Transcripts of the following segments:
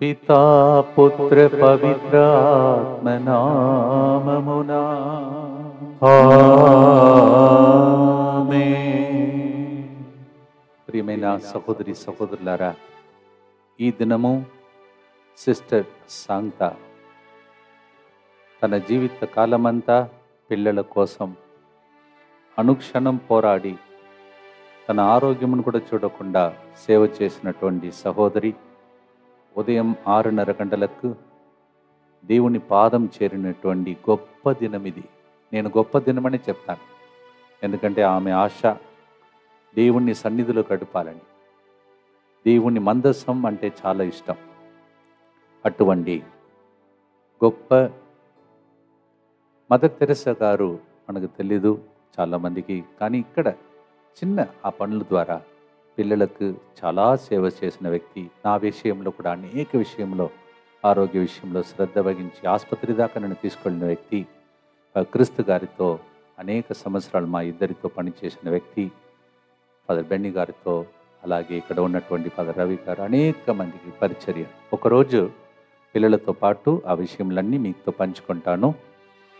పితా పుత్ర పవిత్ర ఆత్మనామమునా ఆమేన్. ప్రియమైన సహోదరి సహోదరులారా, ఈ దినము సిస్టర్ సాంతా తన జీవిత కాలమంతా పిల్లల కోసం అనుక్షణం పోరాడి తన ఆరోగ్యమును కూడా చూడకుండా సేవ చేసినటువంటి సహోదరి ఉదయం 6:30 గంటలకు దేవుని పాదం చేరినటువంటి గొప్ప దినం ఇది. నేను గొప్ప దినమని చెప్తాను, ఎందుకంటే ఆమె ఆశ దేవుని సన్నిధిలో గడపాలని. దేవుని మందసం అంటే చాలా ఇష్టం. అటువంటి గొప్ప మదర్ తెరెసా గారు మనకు తెలీదు చాలామందికి, కానీ ఇక్కడ చిన్న ఆ పనుల ద్వారా పిల్లలకు చాలా సేవ చేసిన వ్యక్తి. నా విషయంలో కూడా అనేక విషయంలో, ఆరోగ్య విషయంలో శ్రద్ధ వహించి ఆసుపత్రి దాకా నన్ను తీసుకెళ్ళిన వ్యక్తి. క్రీస్తు గారితో అనేక సంవత్సరాలు మా ఇద్దరితో పనిచేసిన వ్యక్తి. ఫాదర్ బెన్నీ గారితో, అలాగే ఇక్కడ ఉన్నటువంటి ఫాదర్ రవి గారు, అనేక మందికి పరిచర్య. ఒకరోజు పిల్లలతో పాటు ఆ విషయంలన్నీ మీతో పంచుకుంటాను.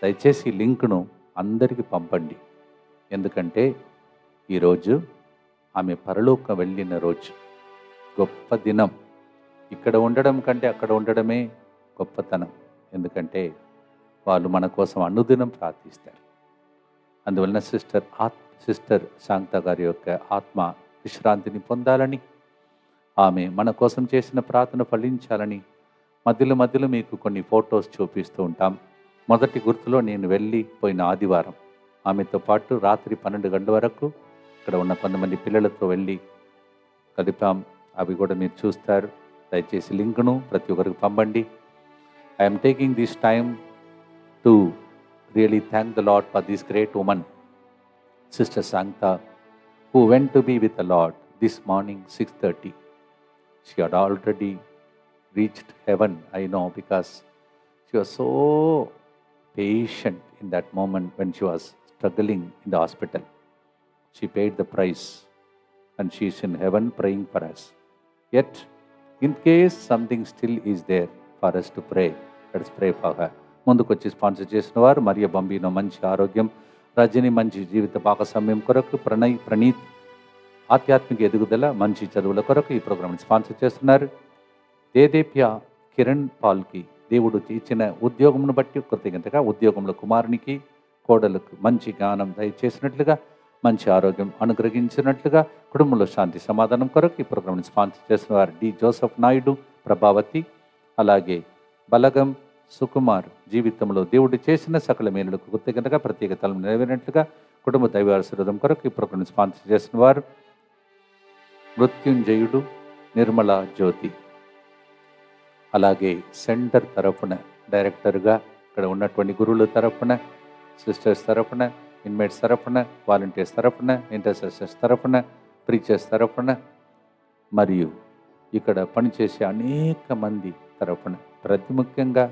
దయచేసి లింక్ను అందరికీ పంపండి, ఎందుకంటే ఈరోజు ఆమె పరలోకం వెళ్ళిన రోజు, గొప్ప దినం. ఇక్కడ ఉండడం కంటే అక్కడ ఉండడమే గొప్పతనం, ఎందుకంటే వాళ్ళు మన కోసం అనుదినం ప్రార్థిస్తారు. అందువలన సిస్టర్ శాంతా గారి యొక్క ఆత్మ విశ్రాంతిని పొందాలని, ఆమె మన కోసం చేసిన ప్రార్థన ఫలించాలని మధ్యలో మధ్యలో మీకు కొన్ని ఫొటోస్ చూపిస్తూ ఉంటాం. మొదటి గుర్తులో నేను వెళ్ళిపోయిన ఆదివారం ఆమెతో పాటు రాత్రి 12 గంటల వరకు ఇక్కడ ఉన్న కొంతమంది పిల్లలతో వెళ్ళి కలిపాం. అవి కూడా మీరు చూస్తారు. దయచేసి లింక్ను ప్రతి ఒక్కరికి పంపండి. I'm taking this time to really thank the Lord for this great woman, sister Shanta, who went to be with the Lord this morning 6:30. She had already reached heaven, I know, because she was so patient in that moment when she was struggling in the hospital. She paid the price and she is in heaven praying for us. Yet, in case something still is there for us to pray, let us pray for her. ముందుకొచ్చి sponsor చేసిన వారు మరియ బంబీనో మంచి ఆరోగ్యం, రజని మంచి జీవిత భాగస్వామ్యం కొరకు, ప్రణీత్ ఆధ్యాత్మిక ఎదుగుదల, మంచి చదువుల కొరకు ఈ ప్రోగ్రామ్ని స్పాన్సర్ చేస్తున్నారు. దేదేప్య కిరణ్ పాల్కి దేవుడు ఇచ్చిన ఉద్యోగమును బట్టి కృతజ్ఞతగా, ఉద్యోగంలో కుమారునికి కోడలకు మంచి జ్ఞానం దయచేసినట్లుగా, మంచి ఆరోగ్యం అనుగ్రహించినట్లుగా, కుటుంబంలో శాంతి సమాధానం కొరకు ఈ ప్రోగ్రామ్ని స్పాన్సర్ చేసిన వారు డి జోసఫ్ నాయుడు, ప్రభావతి, అలాగే బలగం సుకుమార్. జీవితంలో దేవుడు చేసిన సకల మేలులకు కృతజ్ఞతగా ప్రత్యేకతలను నెరవేరినట్లుగా కుటుంబ దైవ ఆశీర్వాదం కొరకు ఈ ప్రోగ్రామ్ని స్పాన్సర్ చేసిన వారు మృత్యుంజయుడు, నిర్మల జ్యోతి. అలాగే సెంటర్ తరఫున డైరెక్టర్గా ఇక్కడ ఉన్నటువంటి గురువుల తరఫున, సిస్టర్స్ తరఫున, ఇన్మేట్స్ తరఫున, వాలంటీర్స్ తరఫున, ఇంటర్సెసర్స్ తరఫున, ప్రీచర్స్ తరఫున, మరియు ఇక్కడ పనిచేసే అనేక మంది తరఫున, ప్రతి ముఖ్యంగా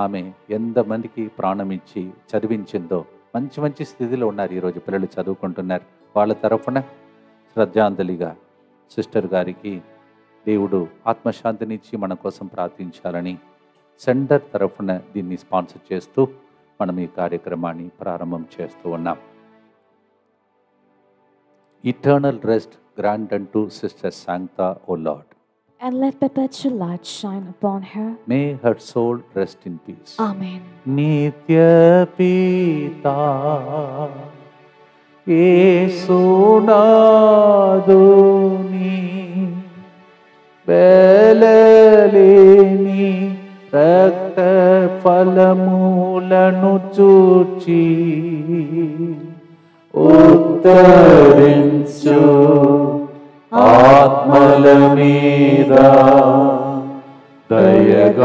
ఆమె ఎంతమందికి ప్రాణం ఇచ్చి చదివించిందో, మంచి మంచి స్థితిలో ఉన్నారు. ఈరోజు పిల్లలు చదువుకుంటున్నారు. వాళ్ళ తరఫున శ్రద్ధాంజలిగా సిస్టర్ గారికి దేవుడు ఆత్మశాంతినిచ్చి మన కోసం ప్రార్థించాలని సెంటర్ తరఫున దీన్ని స్పాన్సర్ చేస్తూ మనం ఈ కార్యక్రమాన్ని ప్రారంభం చేస్తూ ఉన్నాం. ఇటర్నల్ రెస్ట్ గ్రాంట్ అంటూ sister Shanta, O Lord, and let perpetual light shine upon her. May her soul rest in peace. Amen. Nitya Pita Yesunaduni Beleleni Rakta Falamulanu Chuchi Uttarinchu ఆత్మల మీద దయగానుండండి.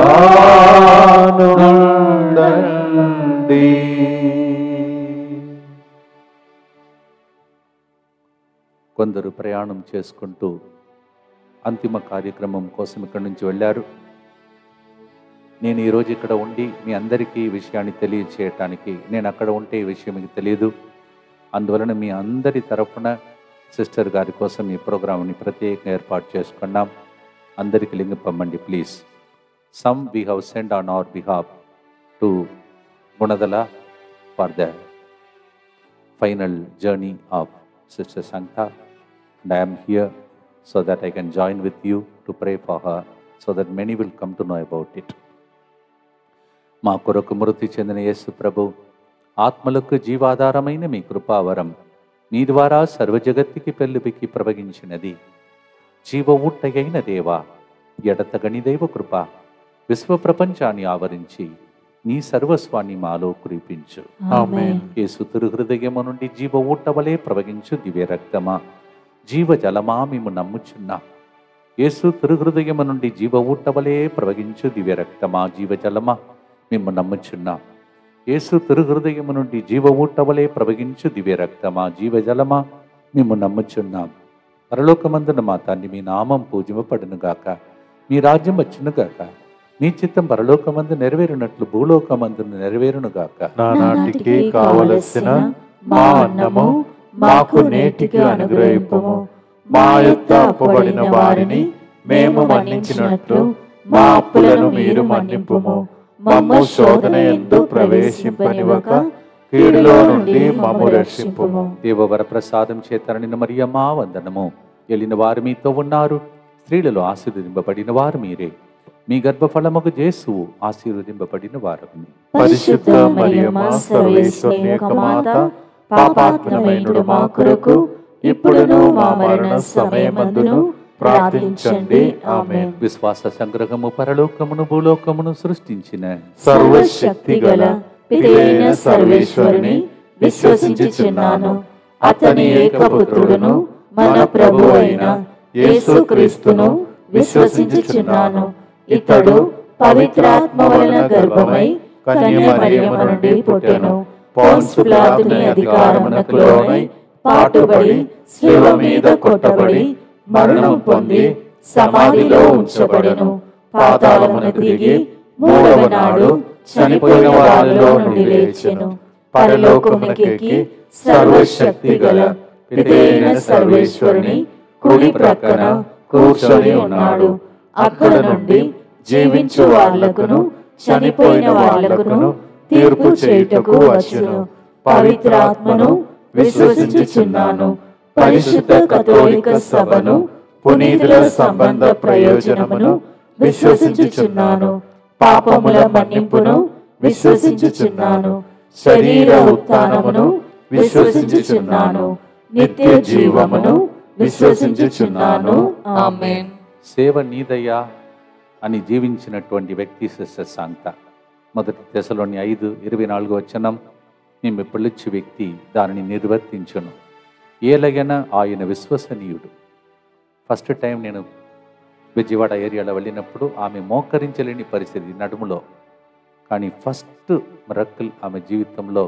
కొందరు ప్రయాణం చేసుకుంటూ అంతిమ కార్యక్రమం కోసం ఇక్కడి నుంచి వెళ్ళారు. నేను ఈరోజు ఇక్కడ ఉండి మీ అందరికీ ఈ విషయాన్ని తెలియచేయటానికి, నేను అక్కడ ఉంటే ఈ విషయం మీకు తెలియదు. అందువలన మీ అందరి తరఫున సిస్టర్ గారి కోసం ఈ ప్రోగ్రాంని ప్రత్యేకంగా ఏర్పాటు చేసుకున్నాం. అందరికి లింక్ పంపండి please. Some we have send on hour behalf to Gunadala for the final journey of Sister Sankta, and I am here so that I can join with you to pray for her so that many will come to know about it. మా కొరకు మృతి చెందిన యేసు ప్రభు ఆత్మలకు జీవాధారమైన మీ కృపావరం మీ ద్వారా సర్వజగత్తుకి పెళ్ళుబికి ప్రవగించినది. జీవ ఊట్టయైన దేవా, ఎడతగని దైవ కృప విశ్వ ప్రపంచాన్ని ఆవరించి నీ సర్వస్వాన్ని మాలో కురిపించు. ఆమేన్. యేసు తిరుహృదయము నుండి జీవ ఊటవలే ప్రవగించు దివ్య రక్తమా, జీవ జలమా మేము నమ్ముచున్నాం. యేసు తిరుహృదయము నుండి జీవ ఊటవలే ప్రవగించు దివ్య రక్తమా, జీవ జలమా మేము నమ్ముచున్నాం. యేసు తిరుహృదయము నుండి జీవ ఊటవలే ప్రవగించు దివ్య రక్తమా, జీవ జలమా మేము నమ్ముచున్నాం. పరలోకమందున మా తండ్రి, మీ నామం పూజింపబడునుగాక, మీ రాజ్యం వచ్చునుగాక, మీ చిత్తం పరలోకమందు నెరవేరునట్లు భూలోకమందు నెరవేరునుగాక. నానాటికి కావలసిన మా అన్నము మాకు నేటికి అనుగ్రహింపుము. మా యొద్ద అప్పుబడిన వారిని మేము మన్నించినట్లు మా అప్పులను మీరు మన్నింపుము. మమ్ము శోధన యందు ప్రవేశింపనివ్వక కీడులో నుండి మమ్ము రక్షింపుము. దేవవర ప్రసాదం చేతనని మరియమ్మా వందనము. ఎలిన వారు మీతో ఉన్నారు, స్త్రీలలో ఆశీర్వదింపబడిన వారు మీరే. మీ గర్భఫలముకు యేసువు ఆశీర్వదింపబడిన వారని. పరిశుద్ధ మరియమ్మ సర్వేశ్వరుని యొక్క మాత, పాపాత్మమైనడు మా కొరకు ఇప్పుడును మా మరణ సమయమందును ప్రార్థించండి. ఆమేన్. విశ్వాస సంగ్రహము పరలోకమును భూలోకమును సృష్టించిన సర్వశక్తి గల పితైన సర్వేశ్వరుని విశ్వసించుచున్నాను. అతని ఏకపుత్రుడును మన ప్రభు అయిన యేసుక్రీస్తును విశ్వసించుచున్నాను. ఇతడు పవిత్రాత్మ వలన గర్భమై కన్య మరియమ్మ నుండి పుట్టెను. పోన్సు పిలాతుని అధికారమునకు లోనై పాటుబడి శిలువ మీద కొట్టబడి మరణం పొంది సమాధిలో ఉంచబడెను. పాతాళమునకు దిగి మూడవ నాడు చనిపోయిన వారిలో నుండి లేచెను. పరలోకమునకెక్కి సర్వశక్తి గల పితైన సర్వేశ్వరుని కుడి ప్రక్కన కూర్చొని ఉన్నాడు. అక్కడ నుండి జీవించు వాళ్లకును చనిపోయిన వాళ్లకును తీర్పు చేయుటకు వచ్చును. పవిత్రాత్మను విశ్వసించుచున్నాను. పరిశుద్ధ కథోలిక సభను, పునీతుల సంబంధ ప్రయోజనమును విశ్వసించుచున్నాను. పాపముల మన్నింపును విశ్వసించుచున్నాను. శరీర ఉత్థానమును విశ్వసించుచున్నాను. నిత్య జీవమును విశ్వసించుచున్నాను. ఆమేన్. సేవ నీదయ్యా అని జీవించినటువంటి వ్యక్తి సిస్టర్ శాంత. 1 తెస్సలోని 5:24 వచనం, మేము పిలిచి వ్యక్తి దానిని నిర్వర్తించును, ఏలగన ఆయన విశ్వసనీయుడు. ఫస్ట్ టైం నేను విజయవాడ ఏరియాలో వెళ్ళినప్పుడు ఆమె మోకరించలేని పరిస్థితి నడుములో, కానీ ఫస్ట్ మిరకిల్ ఆమె జీవితంలో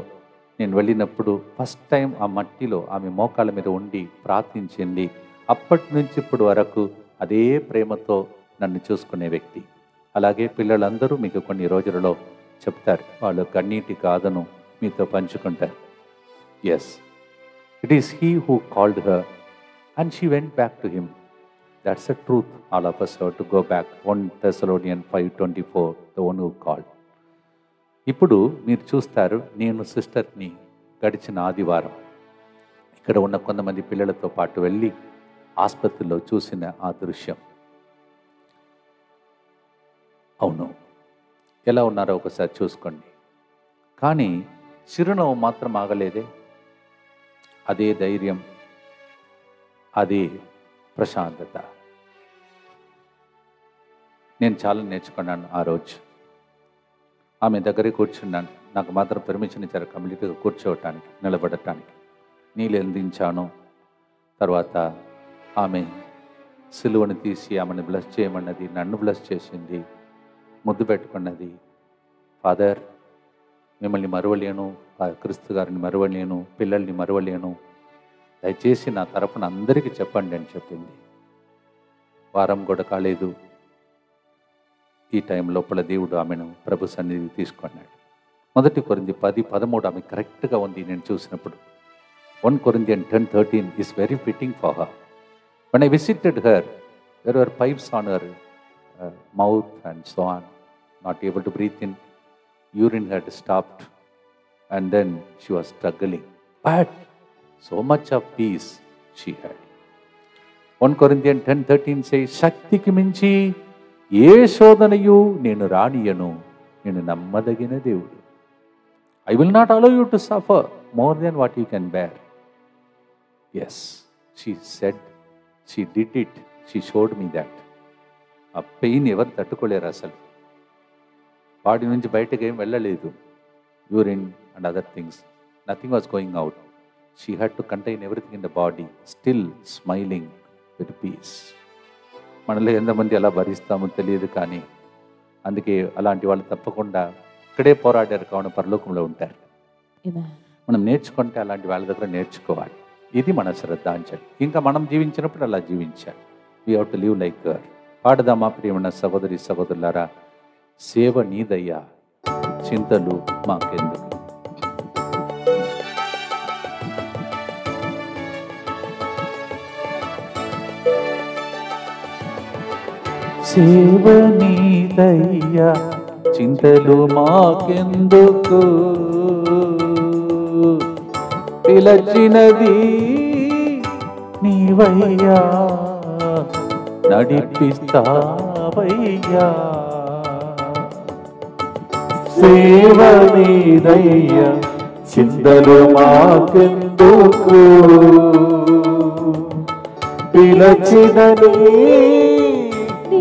నేను వెళ్ళినప్పుడు ఫస్ట్ టైం ఆ మట్టిలో ఆమె మోకాళ్ళ మీద ఉండి ప్రార్థించింది. అప్పటి నుంచి ఇప్పుడు వరకు అదే ప్రేమతో నన్ను చూసుకునే వ్యక్తి. అలాగే పిల్లలందరూ మీకు కొన్ని రోజులలో చెప్తారు, వాళ్ళు కన్నీటి కాదను మీతో పంచుకుంటారు. Yes, it is he who called her and she went back to him. That's a truth. All of us have to go back. 1 Thessalonians 5:24, the one who called. ఇప్పుడు మీరు చూస్తారు, నేను సిస్టర్ని గడిచిన ఆదివారం ఇక్కడ ఉన్న కొంతమంది పిల్లలతో పాటు వెళ్ళి ఆసుపత్రిలో చూసిన ఆ దృశ్యం. అవును, ఎలా ఉన్నారో ఒకసారి చూసుకోండి. కానీ చిరునవ్వు మాత్రం ఆగలేదే. అదే ధైర్యం, అదే ప్రశాంతత. నేను చాలా నేర్చుకున్నాను ఆ రోజు. ఆమె దగ్గరే కూర్చున్నాను. నాకు మాత్రం పర్మిషన్ ఇచ్చారు కంప్లీట్గా కూర్చోవటానికి, నిలబడటానికి. నీళ్ళు అందించాను. తర్వాత ఆమె సిలువను తీసి ఆమెను బ్లెస్ చేయమన్నది, నన్ను బ్లెస్ చేసింది, ముద్దు పెట్టుకున్నది. ఫాదర్, మిమ్మల్ని మరువలేను, క్రీస్తు గారిని మరువలేను, పిల్లల్ని మరువలేను, దయచేసి నా తరపున అందరికీ చెప్పండి అని చెప్పింది. వారం కూడా కాలేదు, ఈ టైం లోపల దేవుడు ఆమెను ప్రభు సన్నిధి తీసుకున్నాడు. 1 కొరింథీ 10:13 ఆమె కరెక్ట్గా ఉంది నేను చూసినప్పుడు. 1 Corinthians 10:13 is very fitting for her. When I visited her, there were pipes on her mouth and so on, not able to breathe in. Urine had stopped, and then she was struggling. But so much of peace she had. 1 Corinthians 10:13 says, శక్తికి మించి ఏ శోధనయు నేను రానియను, నేను నమ్మదగిన దేవుడు. I will not allow you to suffer more than what you can bear. Yes, she said, she did it, she showed me that. ఆ pain ఎవరు తట్టుకోలేరు అసలు. బాడీ నుంచి బయటకు ఏం వెళ్ళలేదు. Urine and other things, nothing was going out. She had to contain everything in the body, still smiling with peace. మనలో ఎంతమంది అలా భరిస్తామో తెలియదు, కానీ అందుకే అలాంటి వాళ్ళు తప్పకుండా ఇక్కడే పోరాడారు కావున పరలోకంలో ఉంటారు. Amen. మనం నేర్చుకుంటే అలాంటి వాళ్ళ దగ్గర నేర్చుకోవాలి. ఇది మన శ్రద్ధాంజలి. ఇంకా మనం జీవించినప్పుడు అలా జీవించాలి. We have to live like her. పాడదామా ప్రియమైన సహోదరి సహోదరులారా, సేవ నీదయ్యా, చింతలు మాకెందుకు. సేవ నీదయ్యా, చింతలు మాకెందుకు, పిలచినది నీవయ్యా, నడిపిస్తావయ్యా. సేవ నీదయ్యా, చింతలు మాకెందుకు, పిలచినది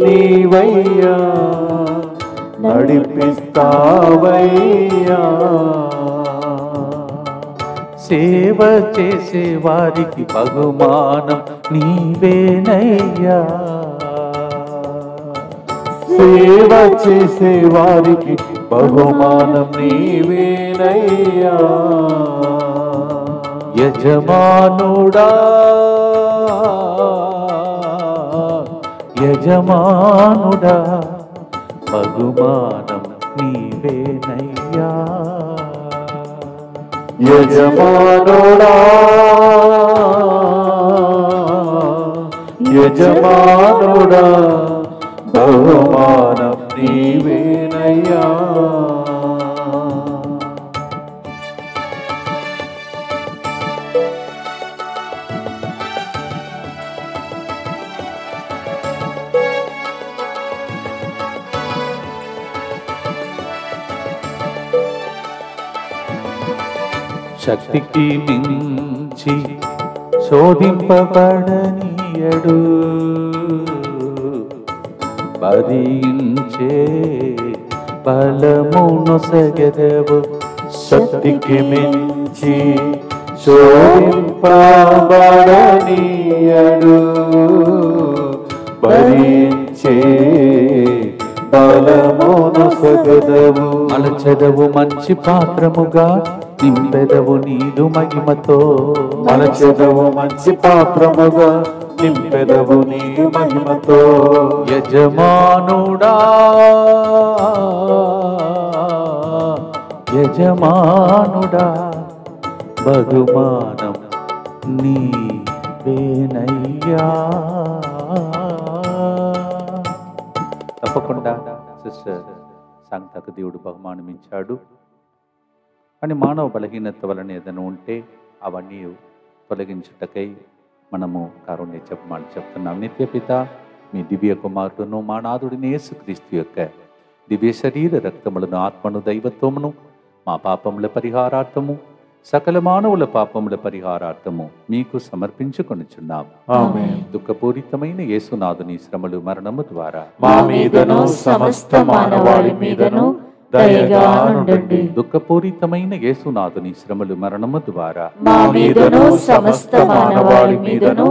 నీవయ్యా, నడిపిస్తావయ్యా. సేవ చేసే వారికి బహుమానం నీవేనయ్యా, సేవ చేసే వారికి బహుమానం నీవేనయ్యా. యజమానుడా యజమానుడా, బహుమానం నీవేనయ్యా. యజమానుడా యజమానుడా, బహుమానం నీవేనయ్యా. శక్తికి మించి శోధింపబడనీయడు, భరించే బలమును సగదవు. శక్తికి మించి శోధింపబడనీయడు, భరించే బలమును సగదవు. మలచెదవు మంచి పాత్రముగా, నింపెదవు నీదు మహిమతో. మలచెదవు మంచి పాత్రముగా, నింపెదవు నీదు మహిమతో. యజమానుడా యజమానుడా, బహుమానం నీవేనయ్యా. తప్పకుండా సిస్టర్ శాంతకు దేవుడు బహుమానం ఇచ్చాడు. కానీ మానవ బలహీనత వలన ఏదైనా ఉంటే అవన్నీ తొలగించుటకై మనము కారుణ్య చెప్పమని చెప్తున్నాం. నిత్యపిత మీ దివ్య కుమారుడును మా నాథుడిని యేసుక్రీస్తు యొక్క దివ్య శరీర రక్తములను, ఆత్మను, దైవత్వమును మా పాపముల పరిహారార్థము, సకల మానవుల పాపముల పరిహారార్థము మీకు సమర్పించుకొనుచున్నాం. ఆమేన్. దుఃఖపూరితమైన యేసునాథుని శ్రమలు, మరణము ద్వారా మా మీదను సమస్త మానవాళి మీదను దయగా నుండండి. దుఃఖపూరితమైన యేసునాథుని శ్రమలు, మరణము ద్వారా మా మీదను సమస్త మానవాళి మీదను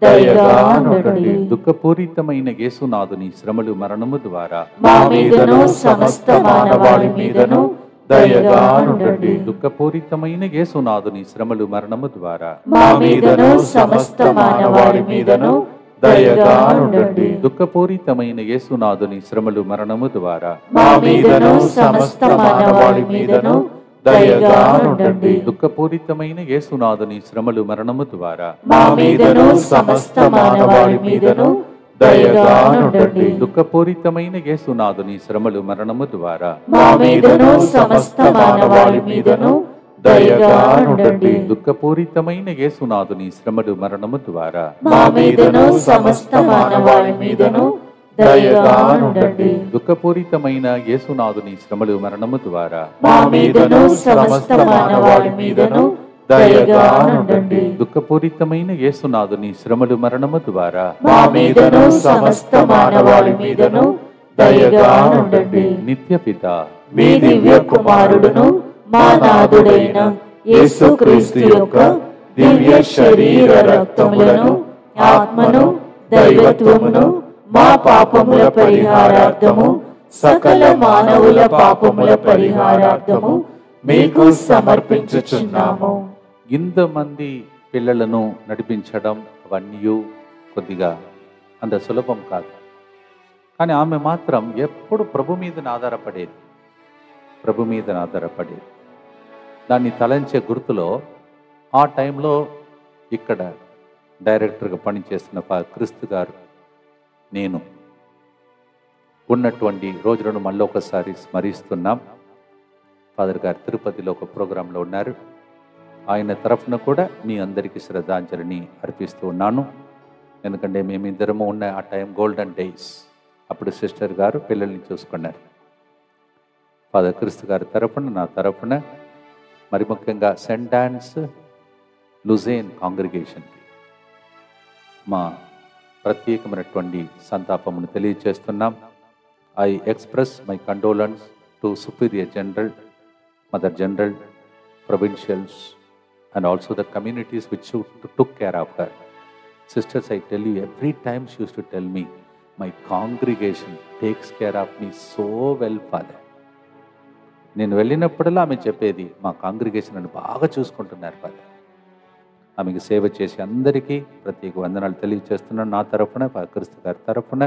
దయగా నుండండి. దుఃఖపూరితమైన యేసునాథుని శ్రమలు, మరణము ద్వారా మా మీదను సమస్త మానవాళి మీదను దయగా నుండండి. దుఃఖపూరితమైన యేసునాథుని శ్రమలు, మరణము ద్వారా మా మీదను సమస్త మానవాళి మీదను దయగా నుండండి. దుఃఖపూరితమైన యేసునాథుని శ్రమలు, మరణము ద్వారా మా మీదను సమస్త మానవాళి మీదను దయగా నుండండి. దుఃఖపూరితమైన యేసునాథుని శ్రమలు, మరణము ద్వారా మా మీదను సమస్త మానవాళి మీదను దయగానుండండి. దుఃఖపూరితమైన యేసునాథుని శ్రమలు మరణము ద్వారా మా మీదను సమస్త మానవాళి మీదను దయగానుండండి. దుఃఖపూరితమైన యేసునాథుని శ్రమలు మరణము ద్వారా మా మీదను సమస్త మానవాళి మీదను దయగానుండండి. దుఃఖపూరితమైన యేసునాథుని శ్రమలు మరణము ద్వారా మా మీదను సమస్త మానవాళి మీదను దయగానుండండి. దుఃఖపూరితమైన యేసునాథుని శ్రమలు మరణము ద్వారా మా మీదను సమస్త మానవాళి మీదను దయగానుండండి. నిత్య పిత మీ దివ్య కుమారుడును మా నాథుడైన యేసుక్రీస్తు యొక్క దివ్య శరీర రక్తములను ఆత్మను దైవత్వమును మా పాపముల పరిహారార్థము సకల మానవుల పాపముల పరిహారార్థము మీకు సమర్పించుచున్నాము. ఇంతమంది పిల్లలను నడిపించడం అవన్నీ కొద్దిగా అంత సులభం కాదు. కానీ ఆమె మాత్రం ఎప్పుడు ప్రభు మీద ఆధారపడేది. దాన్ని తలంచే గుర్తులో ఆ టైంలో ఇక్కడ డైరెక్టర్గా పనిచేస్తున్న క్రిస్తు గారు నేను ఉన్నటువంటి రోజులను మళ్ళీ ఒకసారి స్మరిస్తున్నాం. ఫాదర్ గారు తిరుపతిలో ఒక ప్రోగ్రాంలో ఉన్నారు. ఆయన తరఫున కూడా మీ అందరికీ శ్రద్ధాంజలిని అర్పిస్తూ ఉన్నాను. ఎందుకంటే మేమిద్దరము ఉన్న ఆ టైం గోల్డెన్ డేస్. అప్పుడు సిస్టర్ గారు పిల్లల్ని చూసుకున్నారు. ఫాదర్ క్రిస్తు గారి తరఫున, నా తరఫున, మరి ముఖ్యంగా సెంట్ ఆన్స్ లుజేన్ కాంగ్రిగేషన్కి మా ప్రత్యేకమైనటువంటి సంతాపమును తెలియజేస్తున్నాం. I express my condolence to superior general, mother general, provincials and also the communities which took care of her. Sisters, I tell you, every time she used to tell me, my congregation takes care of me so well, Father. నేను వెళ్ళినప్పుడల్లా ఆమె చెప్పేది, మా congregation అని బాగా చూసుకుంటున్నారు father. ఆమెకు సేవ చేసి అందరికీ ప్రత్యేక వందనాలు తెలియజేస్తున్నాను నా తరఫున, క్రీస్తు గారి తరఫున.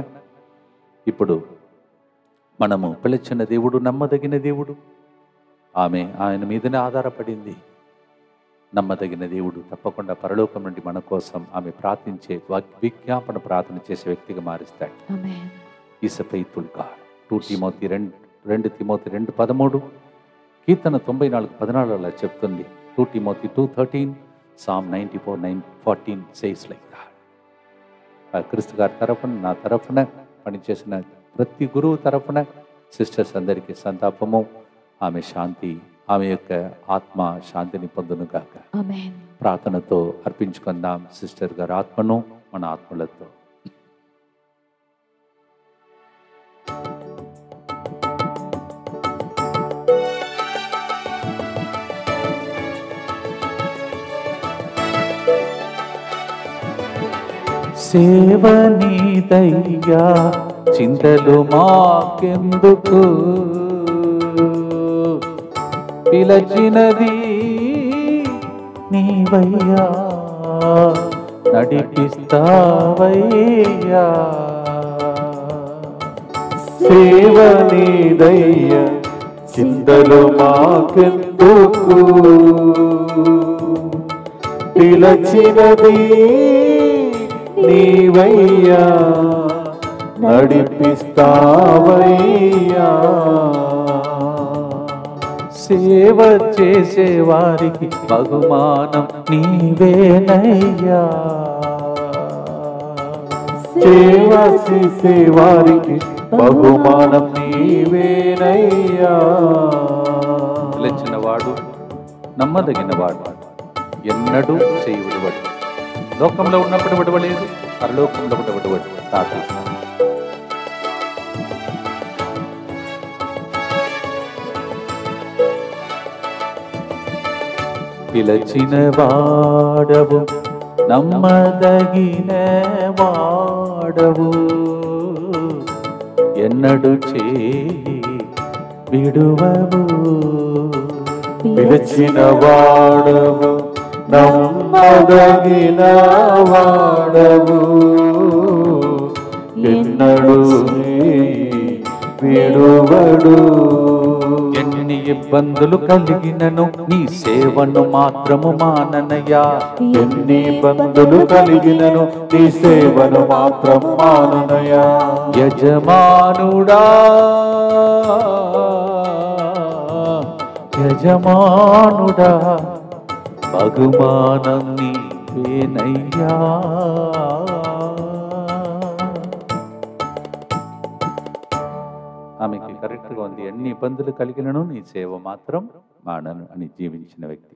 ఇప్పుడు మనము పిలిచిన దేవుడు నమ్మదగిన దేవుడు. ఆమె ఆయన మీదనే ఆధారపడింది. నమ్మదగిన దేవుడు తప్పకుండా పరలోకం నుండి మన కోసం ఆమె ప్రార్థించే విజ్ఞాపన ప్రార్థన చేసే వ్యక్తిగా మారుస్తాడు. Is a faithful God. 2 Timothy 2:13, కీర్తన 94:14 అలా చెప్తుంది. 2 Timothy 2:13, Psalm 94:14 says like that. క్రీస్తు గారి తరఫున, నా తరఫున, పనిచేసిన ప్రతి గురువు తరఫున సిస్టర్స్ అందరికీ సంతాపము. ఆమె శాంతి, ఆమె యొక్క ఆత్మ శాంతిని పొందునుగాక. ప్రార్థనతో అర్పించుకుందాం సిస్టర్ గారి ఆత్మను మన ఆత్మలతో. సేవ నీదయ్యా, చింతలు మాకెందుకు, పిలచినది నీవయ్యా, నడిపిస్తావయ్యా. సేవ నీదయ్యా, చింతలు మాకెందుకు, పిలచినది నీవయ్యా, నడిపిస్తావయ్యా. సేవ చేసే వారికి బహుమానం నీవేనయ్యా, సేవ చేసే వారికి బహుమానం నీవేనయ్యా. పిలిచినవాడు నమ్మదగినవాడు, ఎన్నడూ చేయి విడవడు. లోకంలో ఉన్నప్పుడు విడవలేదు, పరలోకంలో కూడా విడవడు. ప్రార్థిస్తాను. పిలచిన వాడవు, నమ్మదగిన వాడవు, ఎన్నడు చేయి విడువవు. పిలిచిన వాడవు, నమ్మదగిన వాడవు, ఎన్నడు విడువడు. ఎన్ని ఇబ్బందులు కలిగినను నీ సేవను మాత్రము మాననయ్యా. ఎన్ని ఇబ్బందులు కలిగినను నీ సేవను మాత్రం మాననయ్యా. యజమానుడా యజమానుడా బహుమానం నీవేనయ్యా. ఆమెకి కరెక్ట్గా ఉంది. ఎన్ని ఇబ్బందులు కలిగినను నీ సేవ మాత్రం మానను అని జీవించిన వ్యక్తి.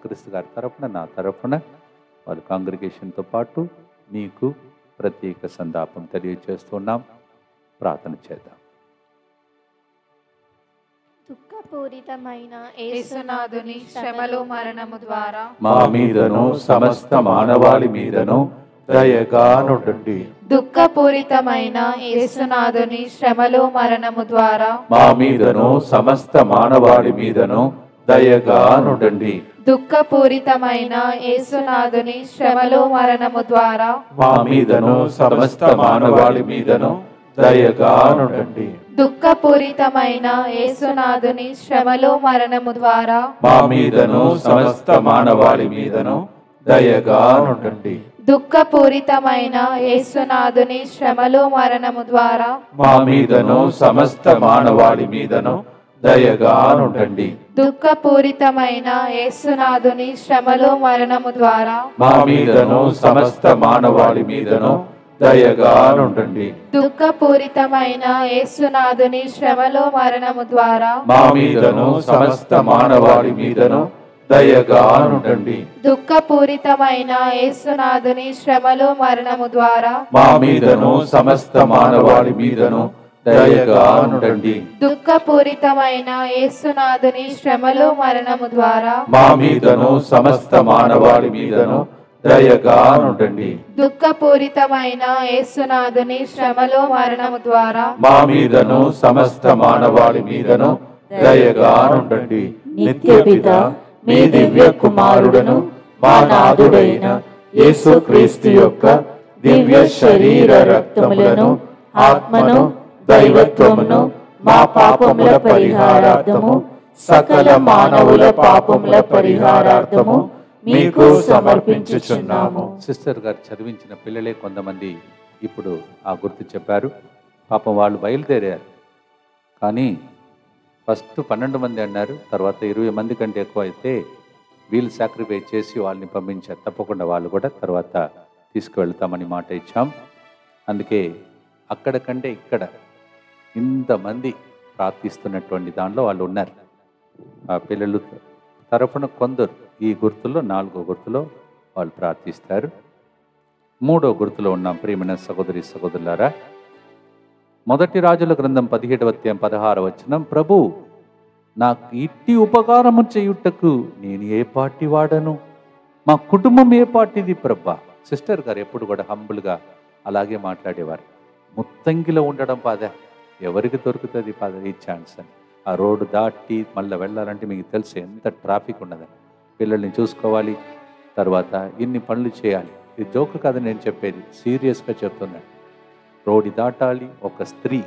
క్రీస్తు గారి తరఫున నా తరఫున వాళ్ళ కాంగ్రిగేషన్తో పాటు మీకు ప్రత్యేక సంతాపం తెలియజేస్తున్నాం. ప్రార్థన చేద్దాం. దుఃఖపూరితమైన యేసునాథుని శ్రమలు మరణము ద్వారా మా మీదను సమస్త మానవాళి మీదను దయగా నుండండి. దుఃఖపూరితమైన యేసునాథుని శ్రమలు మరణము ద్వారా మా మీదను సమస్త మానవాళి మీదను దయగా నుండండి. దుఃఖపూరితమైన యేసునాథుని శ్రమలు మరణము ద్వారా మా మీదను సమస్త మానవాళి మీదను దయగా నుండండి. దుఃఖపూరితమైన యేసునాథుని శ్రమలు మరణము ద్వారా మా మీదను సమస్త మానవాళి మీదను దయగా నుండండి. దుఃఖపూరితమైన యేసునాథుని శ్రమలు మరణము ద్వారా మా మీదను సమస్త మానవాళి మీదను దయగా నుండండి. దుఃఖపూరితమైన యేసునాథుని శ్రమలు మరణము ద్వారా మా మీదను సమస్త మానవాళి మీదను దయగా నుండండి. దుఃఖపూరితమైన యేసునాథుని శ్రమలు మరణము ద్వారా మా మీదను సమస్త మానవాళి మీదను దయగా నుండండి. దుఃఖపూరితమైన యేసునాథుని శ్రమలు మరణము ద్వారా మా మీదను సమస్త మానవాళి మీదను దయగా నుండండి. దుఃఖపూరితమైన యేసునాథుని శ్రమలు మరణము ద్వారా మా మీదను సమస్త మానవాళి మీదను దయగా నుండండి. దుఃఖపూరితమైన యేసునాథుని శ్రమలు మరణము ద్వారా మా మీదను సమస్త మానవాళి మీదను దయగా నుండండి. నిత్య పిత మీ దివ్య కుమారుడను మా నాథుడైన యేసుక్రీస్తు యొక్క దివ్య శరీర రక్తములను ఆత్మను దైవత్వమును మా పాపముల పరిహారార్థము సకల మానవుల పాపముల పరిహారార్థము మీకు సమర్పించుచున్నాము. సిస్టర్ గారు చదివించిన పిల్లలే కొంతమంది ఇప్పుడు ఆ గుర్తు చెప్పారు. పాపం వాళ్ళు బయలుదేరారు, కానీ ఫస్ట్ 12 మంది అన్నారు, తర్వాత 20 మంది కంటే ఎక్కువ అయితే వీళ్ళు సాక్రిఫైస్ చేసి వాళ్ళని పంపించారు. తప్పకుండా వాళ్ళు కూడా తర్వాత తీసుకువెళ్తామని మాట ఇచ్చాం. అందుకే అక్కడ కంటే ఇక్కడ ఇంతమంది ప్రార్థిస్తున్నటువంటి దానిలో వాళ్ళు ఉన్నారు. ఆ పిల్లలు తరఫున కొందరు ఈ గుర్తుల్లో 4వ గుర్తులో వాళ్ళు ప్రార్థిస్తారు. 3వ గుర్తులో ఉన్నాం. ప్రియమైన సహోదరి సహోదరులారా, 1 రాజుల గ్రంథం 17వ అధ్యాయం 16వ వచనం, ప్రభు నాకు ఇట్టి ఉపకారము చేయుటకు నేను ఏ పార్టీ వాడను, మా కుటుంబం ఏ పార్టీది ప్రభా. సిస్టర్ గారు ఎప్పుడు కూడా హంబుల్గా అలాగే మాట్లాడేవారు. ముత్తంగిలో ఉండడం పాద ఎవరికి దొరుకుతుంది పాద ఈ ఛాన్స్ అని. ఆ రోడ్డు దాటి మళ్ళీ వెళ్ళాలంటే మీకు తెలుసు ఎంత ట్రాఫిక్ ఉన్నదని. పిల్లల్ని చూసుకోవాలి, తర్వాత ఇన్ని పనులు చేయాలి. ఇది జోకు కాదు నేను చెప్పేది, సీరియస్గా చెప్తున్నాను. రోడ్డు దాటాలి. ఒక స్త్రీ,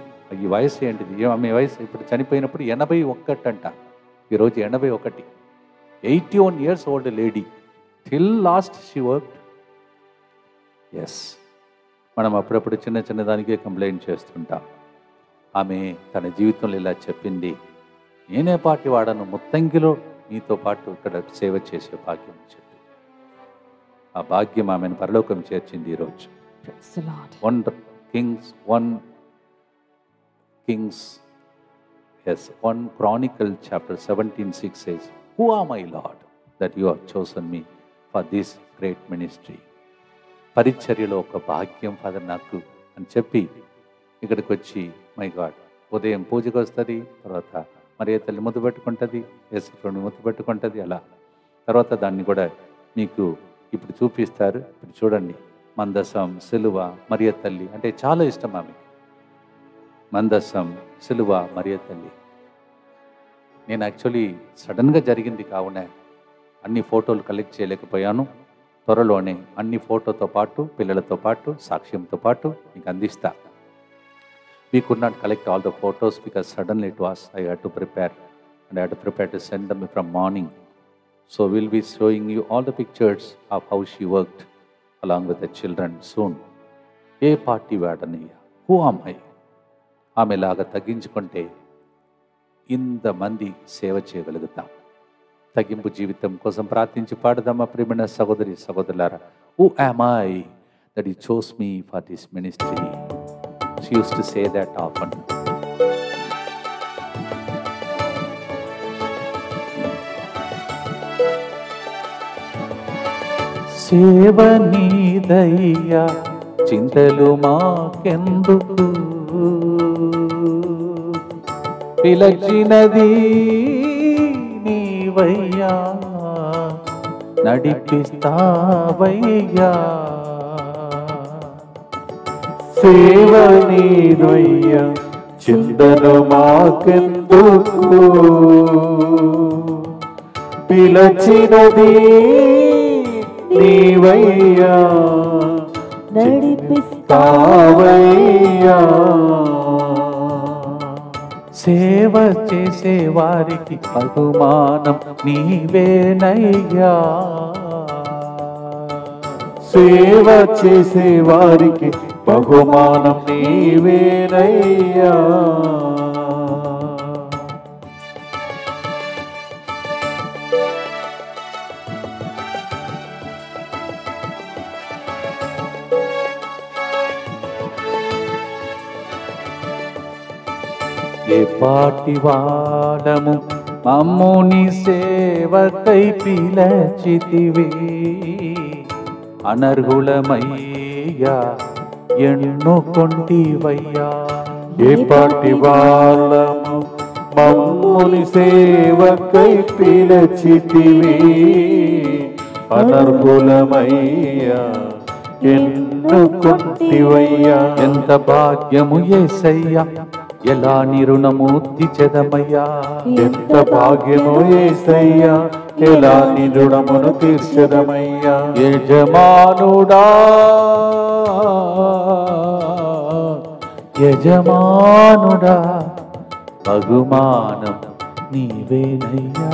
ఈ వయసు ఏంటిది, ఆమె వయసు ఇప్పుడు చనిపోయినప్పుడు 81 అంట. ఈరోజు 81, 81 years old lady. Till last she work. Yes, మనం అప్పుడప్పుడు చిన్న చిన్న దానికే కంప్లైంట్ చేస్తుంటాం. ఆమె తన జీవితంలో ఇలా చెప్పింది, నేనే పార్టీ వాడను, ముత్తంగిలో మీతో పాటు ఇక్కడ సేవ చేసే భాగ్యం చెప్పి ఆ భాగ్యం ఆమెను పరలోకం చేర్చింది ఈరోజు. Praise the Lord. 1 Chronicle chapter 17:6 says, Who are my Lord that you have chosen me for this great ministry? పరిచర్యలో ఒక భాగ్యం ఫాదర్ నాకు అని చెప్పి ఇక్కడికి వచ్చి, మై గాడ్, ఉదయం పూజకు వస్తుంది, తర్వాత మరియ తల్లి ముద్దు పెట్టుకుంటుంది, యేసుప్రభుని ముద్దు పెట్టుకుంటుంది. అలా తర్వాత దాన్ని కూడా మీకు ఇప్పుడు చూపిస్తారు. ఇప్పుడు చూడండి, మందసం, సిలువ, మరియ తల్లి అంటే చాలా ఇష్టం ఆమెకి. మందసం, సిలువ, మరియ తల్లి. నేను యాక్చువల్లీ సడన్గా జరిగింది కావున అన్ని ఫోటోలు కలెక్ట్ చేయలేకపోయాను. త్వరలోనే అన్ని ఫోటోతో పాటు, పిల్లలతో పాటు, సాక్ష్యంతో పాటు మీకు అందిస్తా. We could not collect all the photos because suddenly it was, I had to prepare and I had to prepare to send them from morning. So we'll be showing you all the pictures of how she worked along with the children soon. ఏ party వాడనయ్యా, who am I? ఆమెలాగా తగ్గించుకుంటే ఇంతమంది సేవ చేయగలుగుతాం. తగ్గింపు జీవితం కోసం ప్రార్థించి పాడదామా ప్రియమైన సహోదరి సహోదరులారా? Who am I that you chose me for this ministry? She used to say that often. సేవ నీదయ్యా, చింతలు మాకెందుకు, పిలచినది నీవయ్యా, నడిపిస్తావయ్యా. సేవ నీదయ్యా, చింతలు మాకెందుకు, పిలచినది నీవయ్యా, నడిపిస్తావయ్యా. సేవ చేసే వారికి బహుమానం నీవేనయ్యా, సేవ చేసే వారికి బహుమానం నీవేనయ్యా. ఏ పాటి వాడము మమ్ముని సేవకై పిలచితివి, అనర్హులమయ్యా ఎన్నుకొంటివయ్యా. ఏ పాటి వాళ్ళము మమ్ముని సేవకై పిలచితివి, అనర్హులమయ్యా ఎన్నుకొంటివయ్యా. ఎంత భాగ్యము యేసయ్యా, ఎలా రుణము తీర్చెదమయ్యా. ఎంత భాగ్యము యేసయ్యా, ఎలా నీ రుణమును తీర్చెదమయ్యా. యజమానుడా యజమానుడా, బహుమానం నీవేనయ్యా.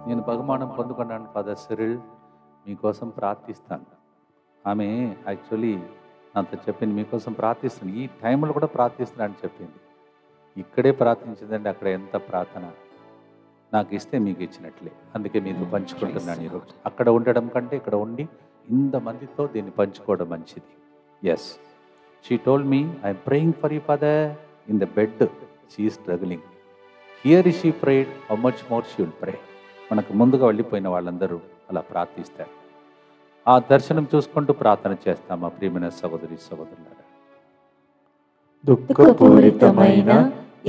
నేను బహుమానం పొందుకున్నాను ఫాదర్ సిరిల్, మీకోసం ప్రార్థిస్తాను. ఆమె యాక్చువల్లీ నాతో చెప్పింది మీకోసం ప్రార్థిస్తుంది, ఈ టైంలో కూడా ప్రార్థిస్తున్నా అని చెప్పింది. ఇక్కడే ప్రార్థించిందండి, అక్కడ ఎంత ప్రార్థన. నాకు ఇస్తే మీకు ఇచ్చినట్లే, అందుకే మీతో పంచుకుంటున్నాను ఈరోజు. అక్కడ ఉండడం కంటే ఇక్కడ ఉండి ఇంతమందితో దీన్ని పంచుకోవడం మంచిది. Yes, she told me I'm praying for you father in the bed, she is struggling. Here she prayed, how much more she will pray. మనకు ముందుగా వెళ్ళిపోయిన వాళ్ళందరూ అలా ప్రార్థిస్తారు. ఆ దర్శనం చూసుకుంటూ ప్రార్థన చేస్తామా ప్రియమైన సహోదరి సహోదరులారా? దుఃఖపూరితమైన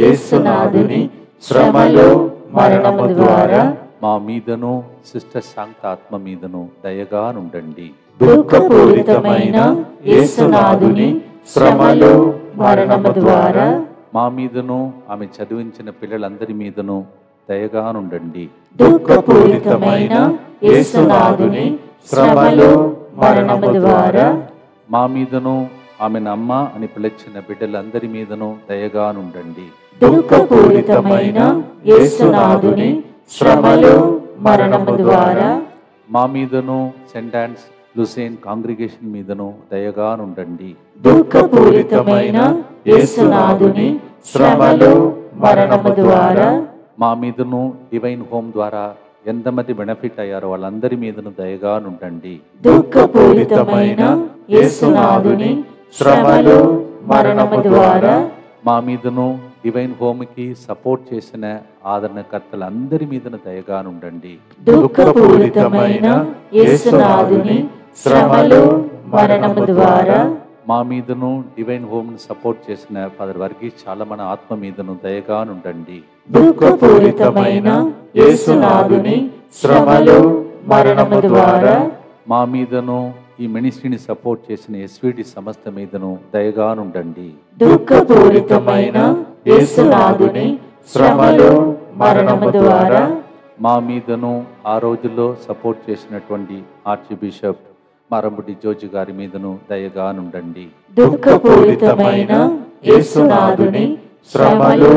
యేసునాథుని శ్రమలో మరణము ద్వారా మా మీదను సిస్టర్ శాంత ఆత్మ మీదను దయగా నుండండి. దుఃఖపూరితమైన యేసునాథుని శ్రమలో మరణము ద్వారా మా మీదను ఆమె చదివించిన పిల్లలందరి మీదను దయగా నుండండి. దుఃఖపూరితమైన యేసునాథుని శ్రమలో మరణము ద్వారా మా మీదను ఆమెను అమ్మ అని పిలిచిన బిడ్డలందరి మీదను దయగా నుండండి. దుఃఖపూరితమైన యేసునాథుని శ్రమలో మరణము ద్వారా మా మీదను సెయింట్ ఆన్స్ లూసియన్ కాంగ్రిగేషన్ మీదను దయగా నుండండి. దుఃఖపూరితమైన యేసునాథుని శ్రమలో మరణము ద్వారా మా మీదను డివైన్ హోమ్ ద్వారా ఎంతమంది బెనిఫిట్ అయ్యారో వాళ్ళందరి మీదను దయగా నుండండి. దుఃఖపూరితమైన యేసునాథుని శ్రమలో మరణము ద్వారా మా మీదను డివైన్ హోమ్కి సపోర్ట్ చేసిన ఆదరణకర్తలందరి మీదను దయగా నుండండి. దుఃఖపూరితమైన యేసునాథుని శ్రమలో మరణము ద్వారా మా మీదను డివైన్ హోమ్ను సపోర్ట్ చేసిన ఫాదర్ వర్గీస్ చాలా మన ఆత్మ మీదను దయగా నుండండి. దుఃఖపూరితమైన యేసునాథుని శ్రమలో మరణము ద్వారా మా మీదను ఈ మినిస్ట్రీని సపోర్ట్ చేసిన ఎస్విడి సంస్థ మీదను దయగా నుండండి. దుఃఖపూరితమైన యేసునాథుని శ్రమలో మరణము ద్వారా మా మీదను ఆ రోజుల్లో సపోర్ట్ చేసినటువంటి ఆర్చ్ బిషప్ మారంబుడి జోజి గారి మీదను దయగా నుండండి. దుఃఖపూరితమైన యేసునాథుని శ్రమలు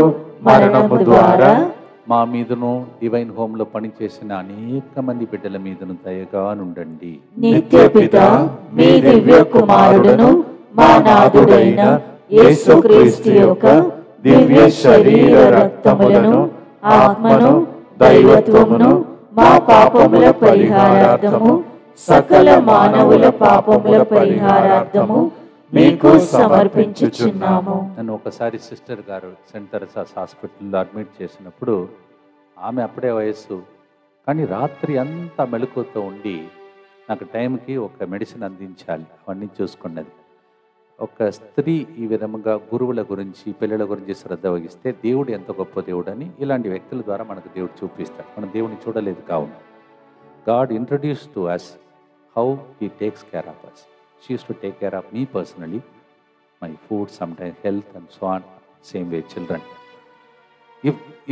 మరణము ద్వారా మా మీదను డివైన్ హోమ్లో పనిచేసిన అనేక మంది బిడ్డల మీదను దయగా నుండండి. నిత్యపిత మీ దివ్య కుమారుడును మా నాథుడైన యేసుక్రీస్తు యొక్క దివ్య శరీర రక్తములను ఆత్మను దైవత్వమును మా పాపముల పరిహారార్థము సకల మానవుల పాపముల పరిహారార్థము మీకు సమర్పించుచున్నాము. నన్ను ఒకసారి సిస్టర్ గారు సెంట్ తెరసాస్ హాస్పిటల్లో అడ్మిట్ చేసినప్పుడు ఆమె అప్పుడే వయస్సు, కానీ రాత్రి అంతా మెలకువతో ఉండి నాకు టైంకి ఒక మెడిసిన్ అందించాలి, అవన్నీ చూసుకున్నది. ఒక స్త్రీ ఈ విధముగా గురువుల గురించి పిల్లల గురించి శ్రద్ధ వహిస్తే దేవుడు ఎంత గొప్ప దేవుడు అని ఇలాంటి వ్యక్తుల ద్వారా మనకు దేవుడు చూపిస్తాడు. మనం దేవుని చూడలేదు కావున God introduce to us how he takes care of us. She used to take care of me personally, my food, sometimes health and so on. Same way children.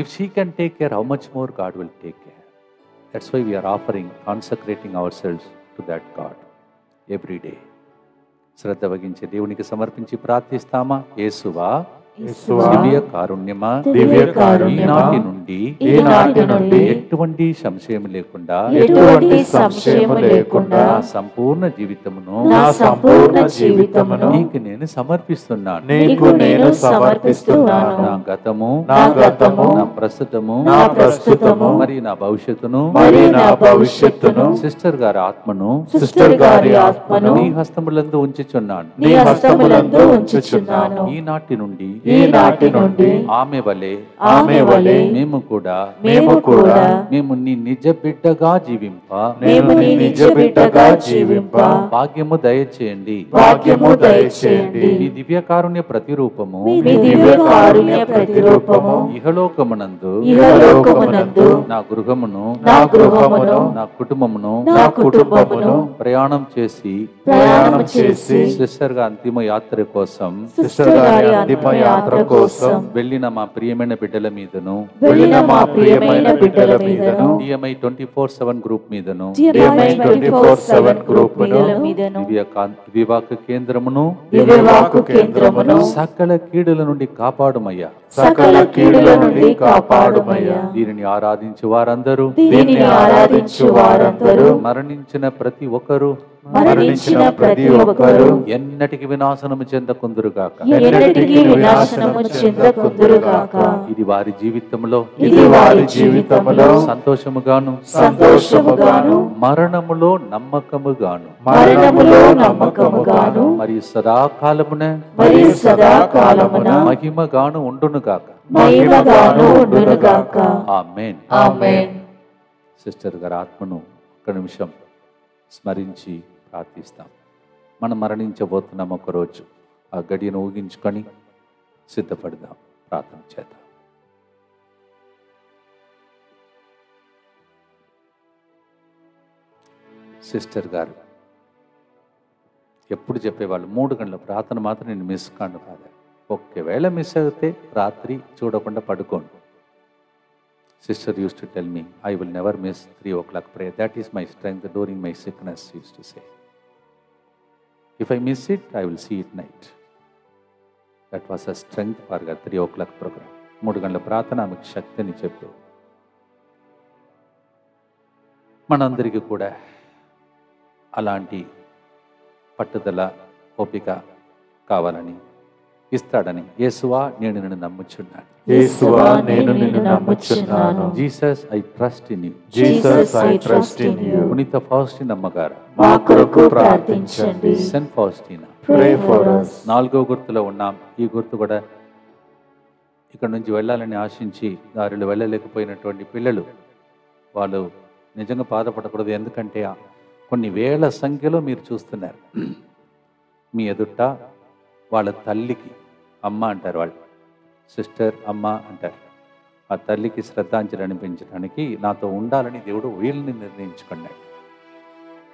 If she can take care, how much more God will take care. That's why we are offering, consecrating ourselves to that God every day. శ్రద్ధ వహించి దేవునికి సమర్పించి ప్రార్థిస్తామా? యేసువా, దివ్య కారుణ్యమా, ఈనాటి నుండి ఎటువంటి సంశయం లేకుండా నా సంపూర్ణ జీవితమును నీకు నేను సమర్పిస్తున్నాను. నా గతము, నా ప్రస్తుతము మరి నా భవిష్యత్తును సిస్టర్ గారి ఆత్మను నీ హస్తములందు ఉంచుచున్నాను. ఈనాటి నుండి ఆమె వలె మేము కూడా మేము నీ నిజ బిడ్డగా జీవింప భాగ్యము దయచేయండి. ఈ దివ్య కారుణ్య ప్రతిరూపము ఇహలోకమునందు నా గృహమును నా కుటుంబమును ప్రయాణం చేసి సిస్టర్ గా అంతిమ యాత్ర కోసం వెళ్ళిన మా ప్రియమైన బిడ్డల మీదను DMI 24/7 గ్రూప్ మీదను దివ్యవాక్ కేంద్రమును సకల కీడుల నుండి కాపాడుమయ్యా. దీనిని ఆరాధించు వారందరూ మరణించిన ప్రతి ఒక్కరు ఎన్నటికి వినాశనము చెందకుందురుగాక. ఇది వారి జీవితంలో సంతోషముగాను మరణములో నమ్మకముగాను మరియు సదాకాలమున మహిమగాను ఉండునుగాక. ఆమేన్. సిస్టర్ గారి ఆత్మను ఒక్క నిమిషం స్మరించి ప్రార్థిస్తాం. మనం మరణించబోతున్నాం ఒకరోజు. ఆ గడియను ఊహించుకొని సిద్ధపడదాం, ప్రార్థన చేద్దాం. సిస్టర్ గారు ఎప్పుడు చెప్పేవాళ్ళు 3 గంటల ప్రార్థన మాత్రం నేను మిస్ కాను కాదు. ఒకవేళ మిస్ అయితే రాత్రి చూడకుండా పడుకోండి. Sister used to tell me, I will never miss 3 o'clock prayer. That is my strength during my sickness, she used to say. If I miss it, I will see it night. That was a strength for her 3 o'clock program. 3 గంటల ప్రార్థన ఆమెకు శక్తిని చెప్పు. మనందరికీ కూడా అలాంటి పట్టుదల, ఓపిక కావాలని, ఇస్తాడని. యేసువా, నేను నిన్ను నమ్ముచున్నాను. Jesus, I trust in you. పునీత ఫౌస్టినా అమ్మగారు మా కొరకు ప్రార్థించండి. Saint Faustina, Pray for us. 4వ గుర్తులో ఉన్నాం. ఈ గుర్తు కూడా ఇక్కడ నుంచి వెళ్ళాలని ఆశించి దారిలో వెళ్ళలేకపోయినటువంటి పిల్లలు, వాళ్ళు నిజంగా బాధపడకూడదు. ఎందుకంటే కొన్ని వేల సంఖ్యలో మీరు చూస్తున్నారు. మీ ఎదుట వాళ్ళ తల్లికి అమ్మ అంటారు, వాళ్ళు సిస్టర్ అమ్మ అంటారు. ఆ తల్లికి శ్రద్ధాంజలి అనిపించడానికి నాతో ఉండాలని దేవుడు వీళ్ళని నిర్ణయించుకున్నాడు.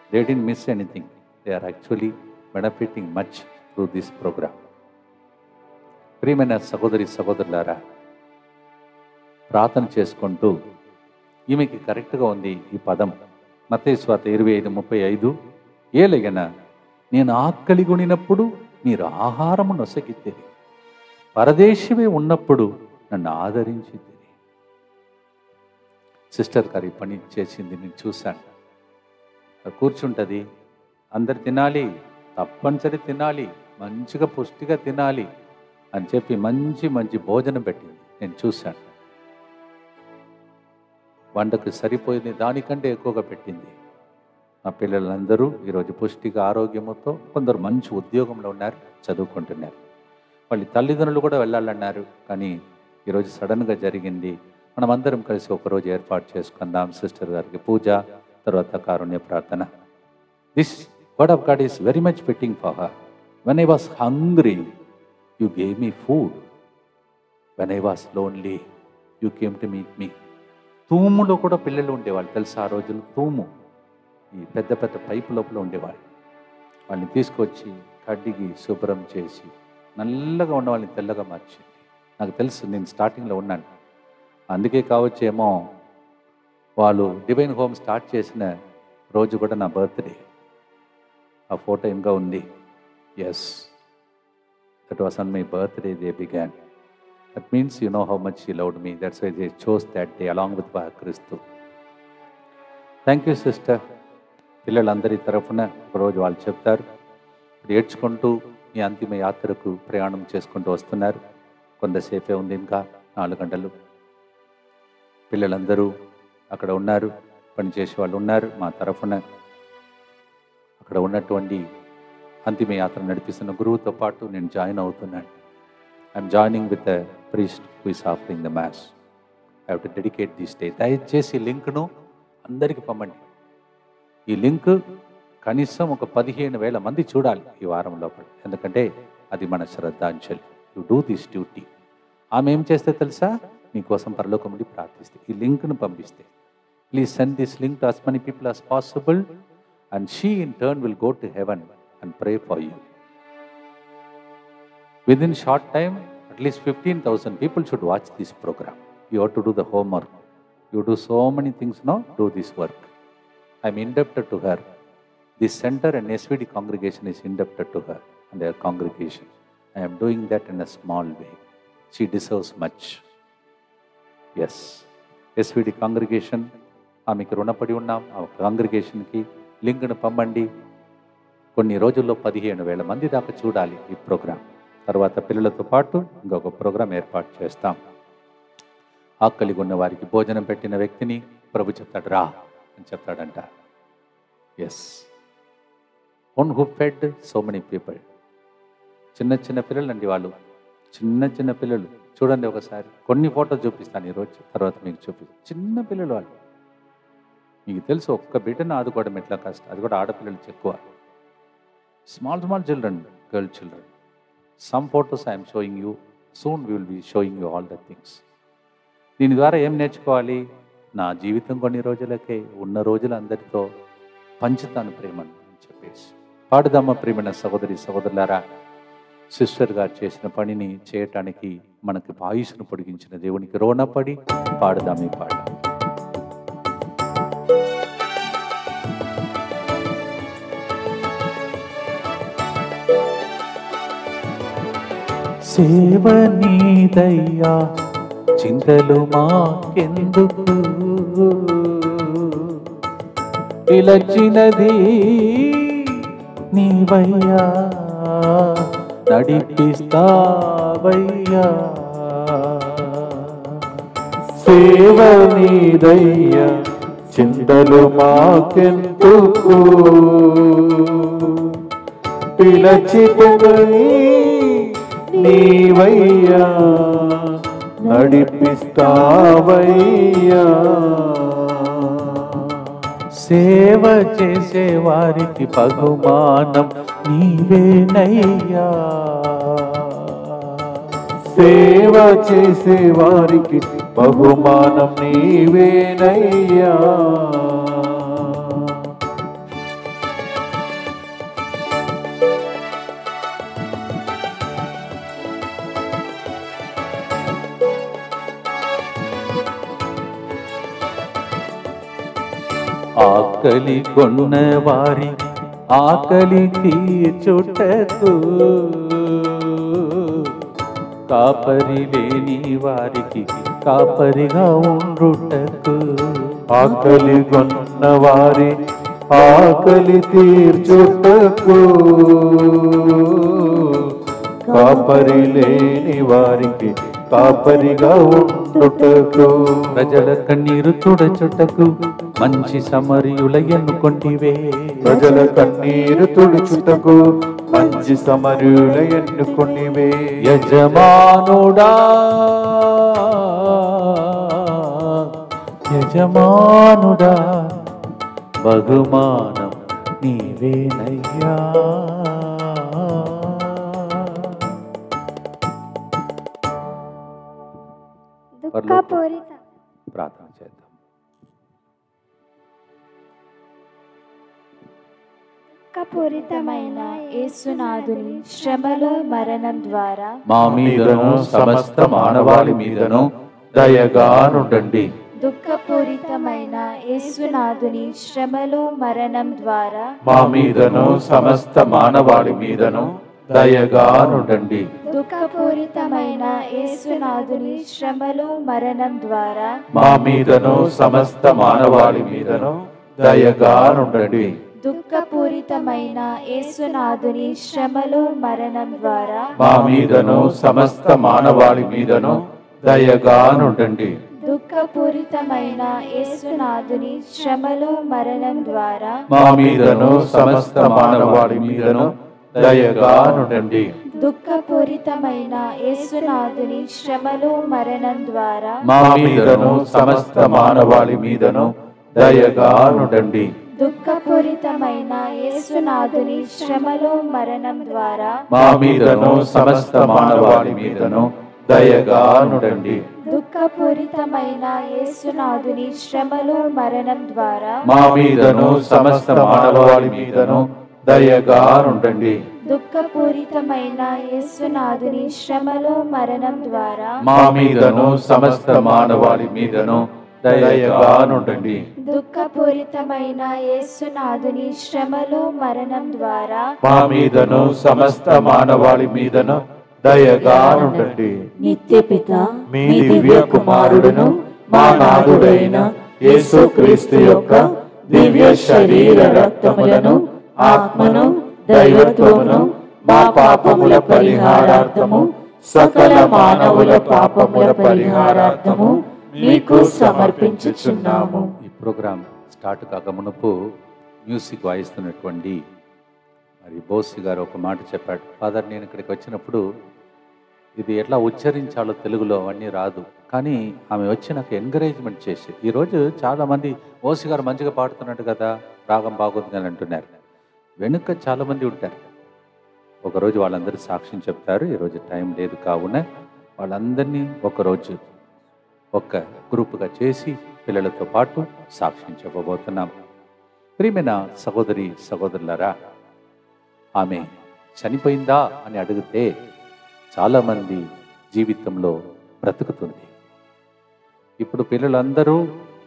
They didn't miss anything. They are actually benefiting much through this programme. ప్రియమైన సహోదరులారా, ప్రార్థన చేసుకుంటూ ఈమెకి కరెక్ట్గా ఉంది ఈ పదం. మత్తయి సువార్త 25:35, ఏలగన నేను ఆకలిగొనినప్పుడు మీరు ఆహారము నొసగితిరి, పరదేశమే ఉన్నప్పుడు నన్ను ఆదరించితిరి. సిస్టర్ గారు ఈ పని చేసింది నేను చూశాను. కూర్చుంటుంది, అందరు తినాలి, తప్పనిసరి తినాలి, మంచిగా పుష్టిగా తినాలి అని చెప్పి మంచి మంచి భోజనం పెట్టింది నేను చూశాను. వంటకు సరిపోయింది దానికంటే ఎక్కువగా పెట్టింది. మా పిల్లలందరూ ఈరోజు పుష్టిగా ఆరోగ్యముతో, కొందరు మంచి ఉద్యోగంలో ఉన్నారు, చదువుకుంటున్నారు. వాళ్ళ తల్లిదండ్రులు కూడా వెళ్ళాలన్నారు, కానీ ఈరోజు సడన్గా జరిగింది. మనమందరం కలిసి ఒకరోజు ఏర్పాటు చేసుకుందాం. సిస్టర్ గారికి పూజ, తర్వాత కారుణ్య ప్రార్థన. This word of God is very much fitting for her. When I was hungry you gave me food, when I was lonely you came to meet me. తూములో కూడా పిల్లలు ఉండేవాళ్ళు తెలుసా? ఆ రోజులు తూము, ఈ పెద్ద పెద్ద పైపు లోపల ఉండేవాళ్ళు. వాళ్ళని తీసుకొచ్చి కడిగి శుభ్రం చేసి నల్లగా ఉన్న వాళ్ళని తెల్లగా మార్చింది. నాకు తెలుసు, నేను స్టార్టింగ్లో ఉన్నాను. అందుకే కావచ్చేమో వాళ్ళు డివైన్ హోమ్ స్టార్ట్ చేసిన రోజు కూడా నా బర్త్డే. ఆ ఫోటో ఇంకా ఉంది. Yes, that was on my birthday they began. That means you know how much she loved me. That's why they chose that day along with క్రీస్తు. Thank you sister. పిల్లలందరి తరఫున ఒకరోజు వాళ్ళు చెప్తారు. ఏడ్చుకుంటూ ఈ అంతిమ యాత్రకు ప్రయాణం చేసుకుంటూ వస్తున్నారు. కొంతసేపే ఉంది, ఇంకా 4 గంటలు. పిల్లలందరూ అక్కడ ఉన్నారు, పనిచేసే వాళ్ళు ఉన్నారు. మా తరఫున అక్కడ ఉన్నటువంటి అంతిమ యాత్ర నడిపిస్తున్న గురువుతో పాటు నేను జాయిన్ అవుతున్నాను. I'm joining with the priest who is offering the mass. I have to dedicate this day. దయచేసి ఈ లింక్ను అందరికీ పంపండి. ఈ లింక్ కనీసం ఒక 15,000 మంది చూడాలి ఈ వారం లోపల, ఎందుకంటే అది మన శ్రద్ధాంజలి. You do this duty. ఆమె ఏం చేస్తే తెలుసా? మీకోసం పరలోకం నుండి ప్రార్థిస్తే ఈ లింక్ను పంపిస్తే, please send this link to as many people as possible and she in turn will go to heaven and pray for you. Within short time, at least 15,000 people should watch this program. You have to do the homework. You do so many things now, do this work. I am indebted to her. This center and SVD congregation is indebted to her and their congregation. I am doing that in a small way. She deserves much. Yes. SVD congregation, ఆమెకి రుణపడి ఉన్నాం. ఆ కాంగ్రిగేషన్కి లింక్ను పంపండి. కొన్ని రోజుల్లో 15,000 మంది దాకా చూడాలి ఈ ప్రోగ్రాం. తర్వాత పిల్లలతో పాటు ఇంకొక ప్రోగ్రాం ఏర్పాటు చేస్తాం. ఆకలిగా ఉన్న వారికి భోజనం పెట్టిన వ్యక్తిని ప్రభు చెప్తాడు, రా అని చెప్తాడంట. Yes, one who fed so many people. చిన్న చిన్న పిల్లలు అండి వాళ్ళు, చిన్న చిన్న పిల్లలు. చూడండి ఒకసారి, కొన్ని ఫోటోలు చూపిస్తాను ఈరోజు, తర్వాత మీకు చూపిస్తాను. చిన్న పిల్లలు వాళ్ళు. మీకు తెలుసు, ఒక్క బిడ్డను ఆదుకోవడం ఎట్లా కష్టం, అది కూడా ఆడపిల్లలు ఎక్కువ. Small children, girl children. Some photos I'm showing you, soon we will be showing you all the things. దీని ద్వారా ఏం నేర్చుకోవాలి? నా జీవితం కొన్ని రోజులకే, ఉన్న రోజులు అందరితో పంచుతాను ప్రేమను అని చెప్పేసి పాడుదమ్మ. ప్రేమైన సహోదరి సహోదరులారా, సిస్టర్ గారు చేసిన పనిని చేయటానికి మనకి ఆయుష్ను పొడిగించిన దేవునికి రుణపడి పాడుదాం ఈ పాట. సేవ నీదయ్యా, చింతలు మాకెందుకు, పిలచినది నీవయ్యా, నడిపిస్తావయ్యా. సేవ నీదయ్యా, చింతలు మాకెందుకు, పిలచినది నీవయ్యా, నడిపిస్తావయ్యా. సేవ చేసే వారికి బహుమానం నీవేనయ్యా, సేవ చేసే వారికి బహుమానం నీవేనయ్యా. ఆకలి కొన్న వారి ఆకలి తీర్చుటకు, కాపరి లేని వారికి కాపరిగా ఉండుటకు, ఆకలి కొన్న వారి ఆకలి తీర్చుటకు, కాపరి లేని వారికి కాపరిగా ఉండుటకు, ప్రజల కన్నీరు తుడచుటకు మంచి సమరయుల ఎన్నుకొంటివే. ప్రజల కన్నీరు తుడుచుటకు మంచి సమరుల ఎన్నుకొనివే. యజమానుడా యజమానుడా బహుమానం నీవేనయ్యా. దుఃఖపూరిత ప్రార్థన చేద్దాం. దుఃఖపూరితమైన యేసునాథుని శ్రమలు మరణం ద్వారా మా మీదను సమస్త మానవాళి మీదను దయగా నుండండి. దుఃఖపూరితమైన యేసునాథుని శ్రమలు మరణం ద్వారా మా మీదను సమస్త మానవాళి మీదను దయగా నుండండి. దుఃఖపూరితమైన యేసునాథుని శ్రమలు మరణం ద్వారా మా మీదను సమస్త మానవాళి మీదను దయగా నుండండి. దుఃఖపూరితమైన యేసునాథుని శ్రమలు మరణం ద్వారా మా మీదను సమస్త మానవాళి మీదను దయగా నుండండి. దుఃఖపూరితమైన యేసునాథుని శ్రమలు మరణం ద్వారా మా మీదను సమస్త మానవాళి మీదను దయగా నుండండి. దుఃఖపూరితమైన యేసునాథుని శ్రమలు మరణం ద్వారా మా మీదను సమస్త మానవాళి మీదను దయగా నుండండి. దుఃఖపూరితమైన యేసునాథుని శ్రమలు మరణం ద్వారా మా మీదను సమస్త మానవాళి మీదను దయగా నుండండి. దుఃఖపూరితమైన యేసునాథుని శ్రమలు మరణం ద్వారా మా మీదను సమస్త మానవాళి మీదను దయగా నుండండి. దుఃఖపూరితమైన యేసునాథుని శ్రమలు మరణం ద్వారా మా మీదను సమస్త మానవాళి మీదను దయగా నుండండి. దుఃఖపూరితమైన యేసునాథుని శ్రమలు మరణం ద్వారా మా మీదను సమస్త మానవాళి మీదను దయగా నుండండి. నిత్యపిత మీ దివ్య కుమారుడును మా నాథుడైన యేసుక్రీస్తు యొక్క దివ్య శరీర రక్తములను, ఆత్మను, దైవత్వమును మా పాపముల పరిహారార్థము, సకల మానవుల పాపముల పరిహారార్థము మీకు సమర్పించుచున్నాము. ఈ ప్రోగ్రాం స్టార్ట్ కాక మునుపు మ్యూజిక్ వాయిస్తున్నటువంటి మరి బోసి గారు ఒక మాట చెప్పాడు. ఫాదర్, నేను ఇక్కడికి వచ్చినప్పుడు ఇది ఎట్లా ఉచ్చరించాలో తెలుగులో అవన్నీ రాదు, కానీ ఆమె వచ్చి నాకు ఎంకరేజ్మెంట్ చేసి, ఈరోజు చాలామంది ఓసి గారు మంచిగా పాడుతున్నట్టు కదా, రాగం బాగుంది అని అంటున్నారు. వెనుక చాలామంది ఉంటారు. ఒకరోజు వాళ్ళందరూ సాక్ష్యం చెప్తారు. ఈరోజు టైం లేదు కావున వాళ్ళందరినీ ఒకరోజు ఒక గ్రూపుగా చేసి పిల్లలతో పాటు సాక్ష్యం చెప్పబోతున్నాం. ప్రియమైన సహోదరి సహోదరులారా, ఆమె చనిపోయిందా అని అడిగితే చాలామంది జీవితంలో బ్రతుకుతుంది. ఇప్పుడు పిల్లలందరూ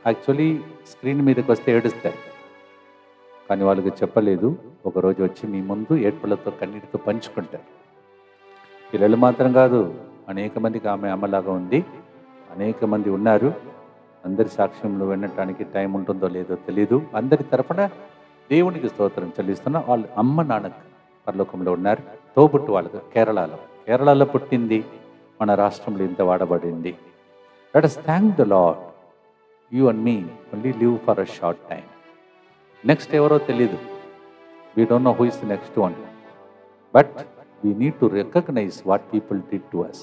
యాక్చువల్లీ స్క్రీన్ మీదకి వస్తే ఏడుస్తారు, కానీ వాళ్ళకి చెప్పలేదు. ఒకరోజు వచ్చి మీ ముందు ఏడ్పులతో కన్నీటితో పంచుకుంటారు. పిల్లలు మాత్రం కాదు, అనేక మందికి ఆమె అమ్మలాగా ఉంది. అనేక మంది ఉన్నారు. అందరి సాక్ష్యంలో వినటానికి టైం ఉంటుందో లేదో తెలీదు. అందరి తరఫున దేవునికి స్తోత్రం చెల్లిస్తున్నా. వాళ్ళ అమ్మ నాన్నకు పరలోకంలో ఉన్నారు. తోబుట్టు వాళ్ళకు కేరళలో పుట్టింది, మన రాష్ట్రంలో ఇంత వాడబడింది. Let us thank the Lord. You and me only live for a short time. Next ఎవరో తెలీదు. We don't know who is the next one. But we need to recognize what people did to us.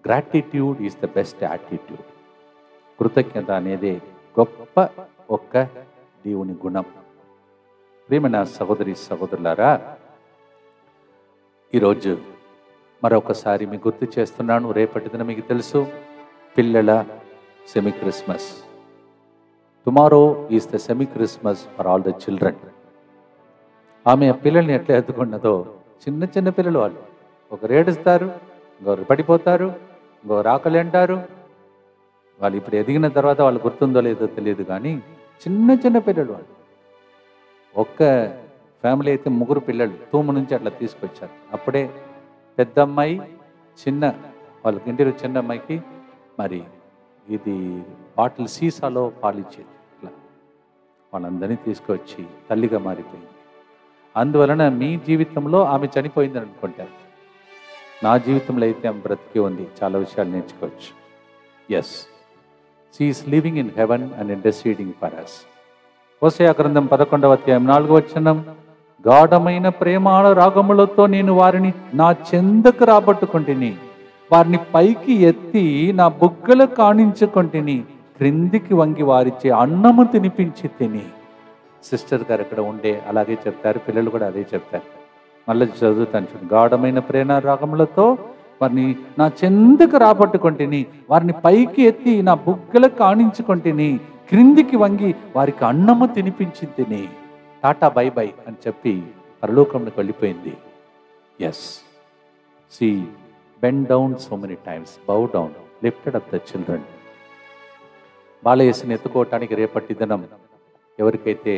Gratitude is the best attitude. కృతజ్ఞత అనేది గొప్ప ఒక్క దేవుని గుణం. ప్రియమైన సహోదరి సహోదరులారా, ఈరోజు మరొకసారి మీకు గుర్తు చేస్తున్నాను. రేపటి దిన మీకు తెలుసు పిల్లల semi Christmas. Tomorrow is the semi Christmas for all the children. ఆమె పిల్లల్ని ఎట్లా ఎత్తుకున్నదో, చిన్న చిన్న పిల్లలు వాళ్ళు ఒకరు ఏడుస్తారు, ఇంకొకరు పడిపోతారు, ఇంకొకరు ఆకలి అంటారు. వాళ్ళు ఇప్పుడు ఎదిగిన తర్వాత వాళ్ళు గుర్తుందో లేదో తెలియదు, కానీ చిన్న చిన్న పిల్లలు వాళ్ళు. ఒక్క ఫ్యామిలీ అయితే 3 పిల్లలు తూము నుంచి అట్లా తీసుకొచ్చారు. అప్పుడే పెద్ద అమ్మాయి చిన్న వాళ్ళకి ఇంటిలో చిన్న అమ్మాయికి మరి ఇది బాటిల్ సీసాలో పాలిచ్చేది. ఇట్లా వాళ్ళందరినీ తీసుకొచ్చి తల్లిగా మారిపోయింది. అందువలన మీ జీవితంలో ఆమె చనిపోయిందని అనుకుంటారు, నా జీవితంలో అయితే ఆమె బ్రతికి ఉంది. చాలా విషయాలు నేర్చుకోవచ్చు. Yes, she is living in heaven and interceding for us. హోషేయ గ్రంథం 11వ అధ్యాయం 4వ వచనం, గాఢమైన ప్రేమాల రాగములతో నేను వారిని నా చెందకు రాబట్టుకుంటుని, వారిని పైకి ఎత్తి నా బుగ్గలు కాణించుకుంటుని, క్రిందికి వంగి వారిచ్చే అన్నము తినిపించి తిని. సిస్టర్ గారు ఇక్కడ ఉండే అలాగే చెప్తారు, పిల్లలు కూడా అదే చెప్తారు. మళ్ళీ చదువుతాను చూడండి. గాఢమైన ప్రేమ రాగములతో వారిని నా చెందకు రాబట్టుకుంటుని, వారిని పైకి ఎత్తి నా బుగ్గలు కాణించుకుంటుని, క్రిందికి వంగి వారికి అన్నము తినిపించి తిని. టాటా బై బై అని చెప్పి పరలోకంలోకి వెళ్ళిపోయింది. Yes, she bend down so many times, bow down, lifted up the children. బాలయేసుని ఎత్తుకోవటానికి రేపటి దినం ఎవరికైతే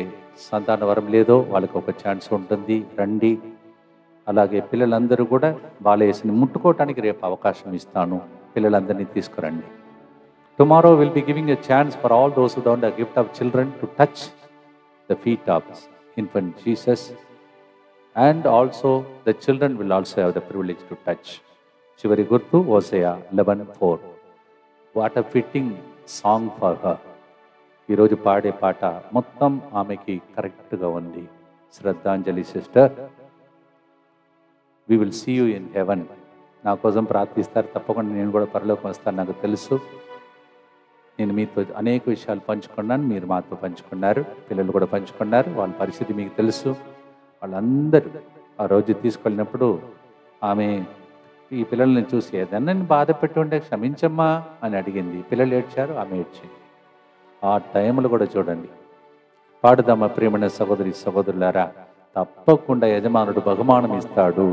సంతాన వరం లేదో వాళ్ళకి ఒక ఛాన్స్ ఉంటుంది, రండి. అలాగే పిల్లలందరూ కూడా బాలయేసుని ముట్టుకోవటానికి రేపు అవకాశం ఇస్తాను, పిల్లలందరినీ తీసుకురండి. Tomorrow will be giving a chance for all those who don't have gift of children to touch the feet of infant Jesus, and also the children will also have the privilege to touch. చివరి గుర్తు హోషేయ 11:4. What a fitting song for her. ఈరోజు పాడే పాట మొత్తం ఆమెకి కరెక్ట్గా ఉంది. శ్రద్ధాంజలి sister, we will see you in heaven. నా కోసం ప్రార్థిస్తారు, తప్పకుండా నేను కూడా పరలోకం వస్తాను, నాకు తెలుసు. నేను మీతో అనేక విషయాలు పంచుకున్నాను, మీరు మాతో పంచుకున్నారు, పిల్లలు కూడా పంచుకున్నారు. వాళ్ళ పరిస్థితి మీకు తెలుసు. వాళ్ళందరూ ఆ రోజు తీసుకెళ్ళినప్పుడు ఆమె ఈ పిల్లల్ని చూసి, ఏదన్నా నేను బాధ పెట్టి ఉంటే క్షమించమ్మా అని అడిగింది. పిల్లలు ఏడ్చారు, ఆమె ఏడ్చింది. ఆ టైంలో కూడా చూడండి. పాడుదామా ప్రియమైన సహోదరి సహోదరులారా, తప్పకుండా యజమానుడు బహుమానం ఇస్తాడు.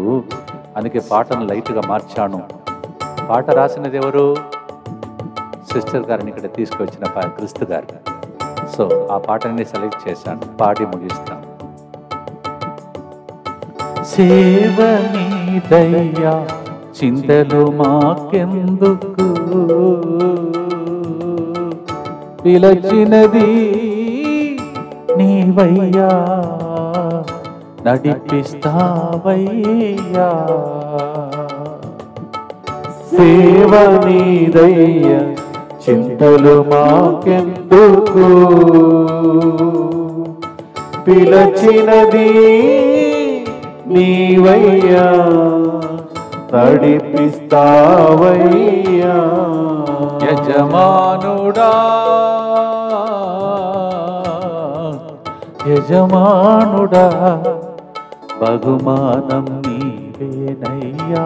అందుకే పాటను లైట్గా మార్చాను. పాట రాసినది ఎవరు? సిస్టర్ గారిని ఇక్కడ తీసుకొచ్చిన క్రిస్తు గారు. సో ఆ పాటని సెలెక్ట్ చేశాను, పాడి ముగిస్తాను. సేవ నీదయ్యా, చింతలు మాకెందుకు, పిలచినది నీవయ్యా, నడిపిస్తావయ్యా. సేవ నీదయ్యా, చింతలు మాకెందుకు, పిలచినది నీవయ్యా, నడిపిస్తావయ్యా. యజమానుడా యజమానుడా, బహుమానం నీవేనయ్యా.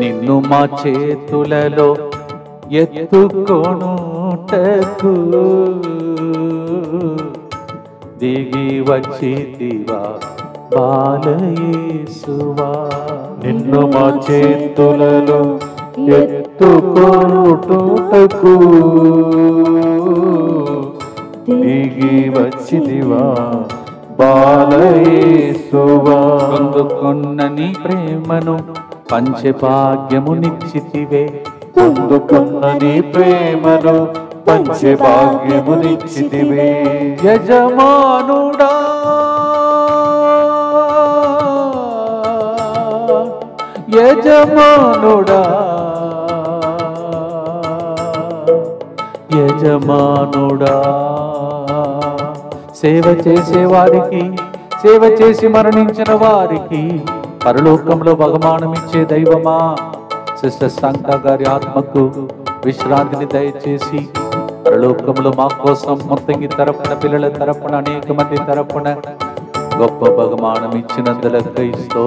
నిన్ను మా చేతులలో ఎత్తుకొనుటకు దిగి వచ్చితివా బాలయేసువా. నిన్ను మా చేతులలో ఎత్తుకొనుటకు దిగి వచ్చితివా బాలయేసువా. పొందుకున్న నీ ప్రేమను పంచభాగ్యమునిచ్చితివే, పొందుకున్న నీ ప్రేమను పంచభాగ్యమునిచ్చితివే. యజమానుడా యజమానుడా యజమానుడా, సేవ చేసే వారికి, సేవ చేసి మరణించిన వారికి పరలోకంలో బహుమానం ఇచ్చే దైవమా, సిస్టర్ సంకా గారి ఆత్మకు విశ్రాంతిని దయచేసి పరలోకంలో మా కోసం మొత్తంగి తరపున, పిల్లల తరపున, అనేక మంది తరపున గొప్ప బహుమానం ఇచ్చినందులకై స్తోత్రం.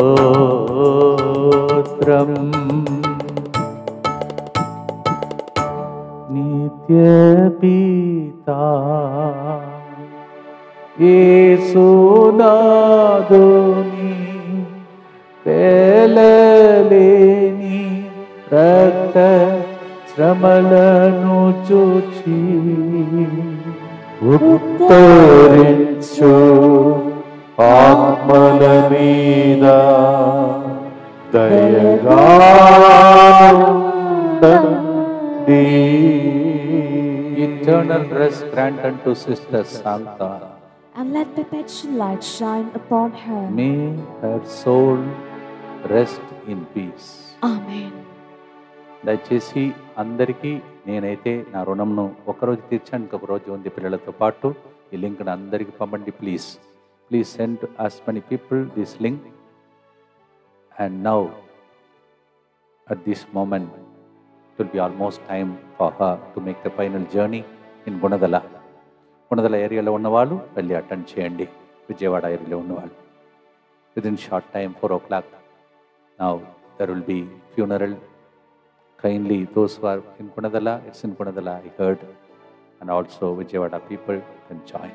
నిత్య పితా యేసునాథుని పేలలేని రక్త శ్రమలను చూచి ఉత్తరించు ఆత్మల మీద దయగా ఉండండి. Eternal rest grant unto Sister Santa. And let perpetual light shine upon her. May her soul rest in peace. Amen. దయచేసి అందరికీ నేనైతే నా రుణంను ఒకరోజు తీర్చాను, ఇంకొక రోజు ఉంది పిల్లలతో పాటు. ఈ లింక్ను అందరికీ పంపండి please. Please send as many people this link. And now at this moment it will be almost time for her to make the final journey in Gunadala. Gunadala ఏరియాలో ఉన్నవాళ్ళు వెళ్ళి అటెండ్ చేయండి. విజయవాడ ఏరియాలో ఉన్నవాళ్ళు within short time 4 o'clock. Now there will be funeral. Kindly those who are in Gunadala, it's in Gunadala I heard, and also Vijayawada people can join.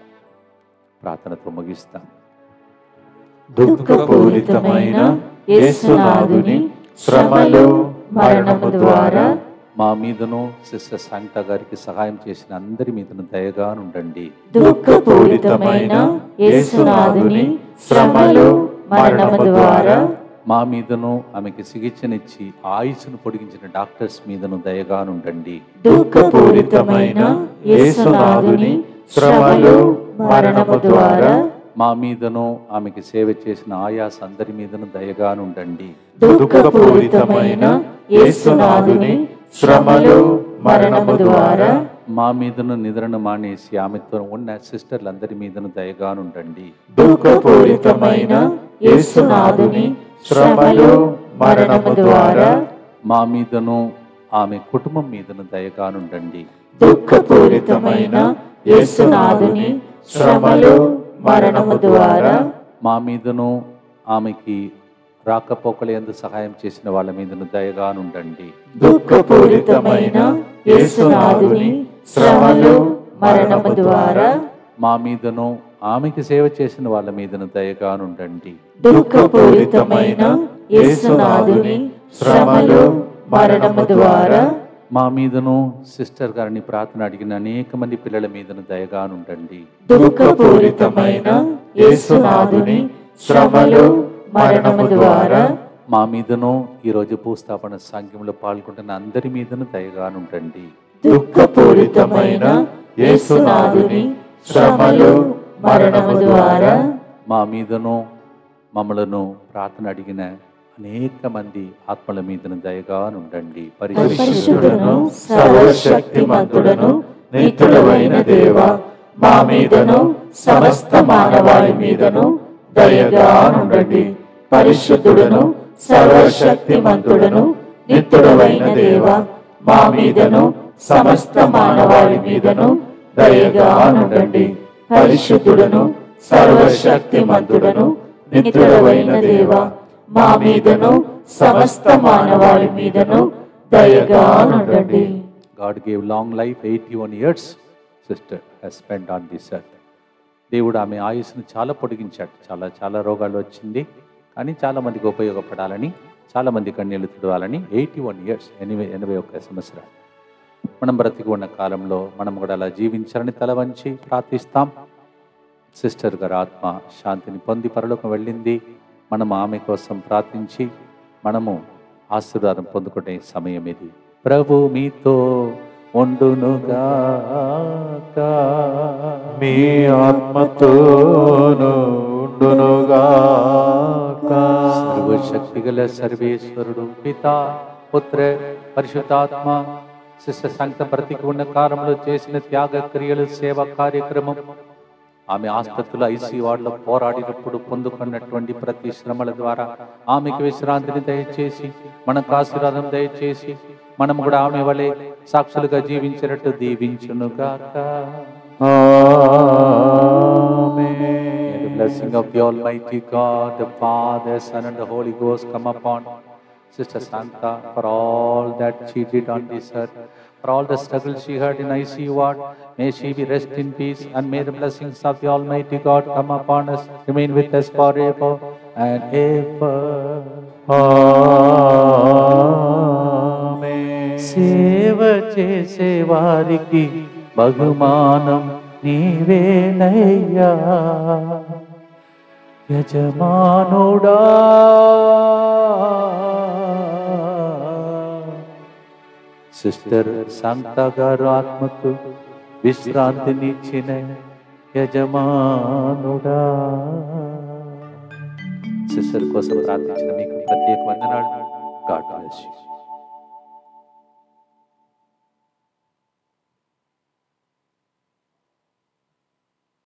ప్రార్థనతో ముగిస్తాం. దుఃఖపూరితమైన యేసునాథుని శ్రమలు మరణము ద్వారా మా మీదను సిస్టర్ శాంతా గారికి సహాయం చేసిన అందరి మీదను దయగా ఉండండి. దుఃఖపూరితమైన యేసునాథుని శ్రమలు మరణము ద్వారా మా మీదను ఆమెకి చికిత్సనిచ్చి ఆయుష్ను పొడిగించిన డాక్టర్స్ మీదను దయగా ఉండండి. దుఃఖపూరితమైన యేసునాథుని శ్రమలు మరణము ద్వారా మా మీదను ఆమెకి సేవ చేసిన ఆయాస్ అందరి మీదను దయగా ఉండండి. దుఃఖపూరితమైన యేసునాథుని శ్రమలు మరణము ద్వారా మా మీదను నిద్రను మానేసి ఆమెతో ఉన్న సిస్టర్లందరి మీదను దయగా ఉండండి. దుఃఖపూరితమైన యేసునాథుని శ్రమలు మరణము ద్వారా మా మీదను ఆమె కుటుంబం మీదను దయగా ఉండండి. దుఃఖపూరితమైన యేసునాథుని శ్రమలు మరణము ద్వారా మా మీదను ఆమెకి రాకపోకలందు సహాయం చేసిన వాళ్ళ మీదను దయగా ఉండండి. దుఃఖపూరితమైన యేసునాథుని శ్రమలు మరణము ద్వారా మా మీదను ఆమెకి సేవ చేసిన వాళ్ళ మీదను దయగా ఉండండి. దుఃఖపూరితమైన యేసునాథుని శ్రమలు మరణము ద్వారా మా మీదను సిస్టర్ గారిని ప్రార్థన అడిగిన అనేక మంది పిల్లల మీదను దయగా ఉండండి. దుఃఖపూరితమైన యేసునాథుని శ్రమలు మరణము ద్వారా మా మీదను ఈరోజు భూస్థాపన సంఘంలో పాల్గొంటున్న అందరి మీదను దయగా ఉండండి. దుఃఖపూరితమైన యేసునాథుని శ్రమలు మరణము ద్వారా మా మీదను మమ్మలను ప్రార్థన అడిగిన అనేక మంది ఆత్మల మీదను దయగా ఉండండి. పరిశుద్ధుడును సర్వశక్తిమంతుడును నిత్యుడవైన దేవా, మా మీదను సమస్త మానవాళి మీదను దయగా ఉండండి. పరిశుద్ధుడును సర్వశక్తిమంతుడును నిత్యుడవైన దేవా, మా మీదను సమస్త మానవాళి మీదను దయగా ఉండండి. పరిశుద్ధుడును సర్వశక్తిమంతుడును నిత్యుడవైన దేవా, మా మీదను సమస్త మానవాళి మీదను దయగా ఉండండి. God gave long life, 81 years sister has spent on this earth. దేవుడు ఆమె ఆయుస్సును చాలా పొడిగించాడు. చాలా రోగాలు వచ్చింది, కానీ చాలా మందికి ఉపయోగపడాలని, చాలా మంది కన్నీళ్లు తుడవాలని 81 years 81 సంవత్సరాలు మనం బ్రతికి ఉన్న కాలంలో మనం కూడా అలా జీవించాలని తల వంచి ప్రార్థిస్తాం. సిస్టర్ గారి ఆత్మ శాంతిని పొంది పరలోకం వెళ్ళింది. మనం ఆమె కోసం ప్రార్థించి మనము ఆశీర్వాదం పొందుకునే సమయం ఇది. ప్రభు మీతో ఉండునుగాక, మీ ఆత్మతోను ఉండునుగాక. సర్వశక్తిగల సర్వేశ్వరుడు పితా పుత్ర పరిశుద్ధాత్మ శిష్య సంఘ బ్రతికి ఉన్న కాలంలో చేసిన త్యాగ క్రియలు, సేవా కార్యక్రమం, ఆమె ఆస్పత్రులు ఐసీ వార్డులో పోరాడినప్పుడు పొందుకున్నటువంటి ప్రతి శ్రమల ద్వారా ఆమెకు విశ్రాంతిని దయచేసి, మనకు ఆశీర్వాదం దయచేసి, మనం కూడా ఆమె వలె సాక్షులుగా జీవించినట్టు దీవించునుగాక. Amen. The blessing of the Almighty God, the Father, Son and the Holy Ghost come upon Sister Santa for all that she did on this earth, For all the struggles she had in ICU ward, may she be rest in peace, and may the blessings of the Almighty God come upon us, remain with us forever and ever. ఆమేన్. సేవ చేసే వారికి బహుమానం నీవేనయ్యా యజమానుడా. Sister Shanta గారు ఆత్మకు విశ్రాంతినిచ్చిన యజమానుడా. Sister కోసం ప్రార్థించిన మీకు ప్రత్యేక వందనాలు. God bless you.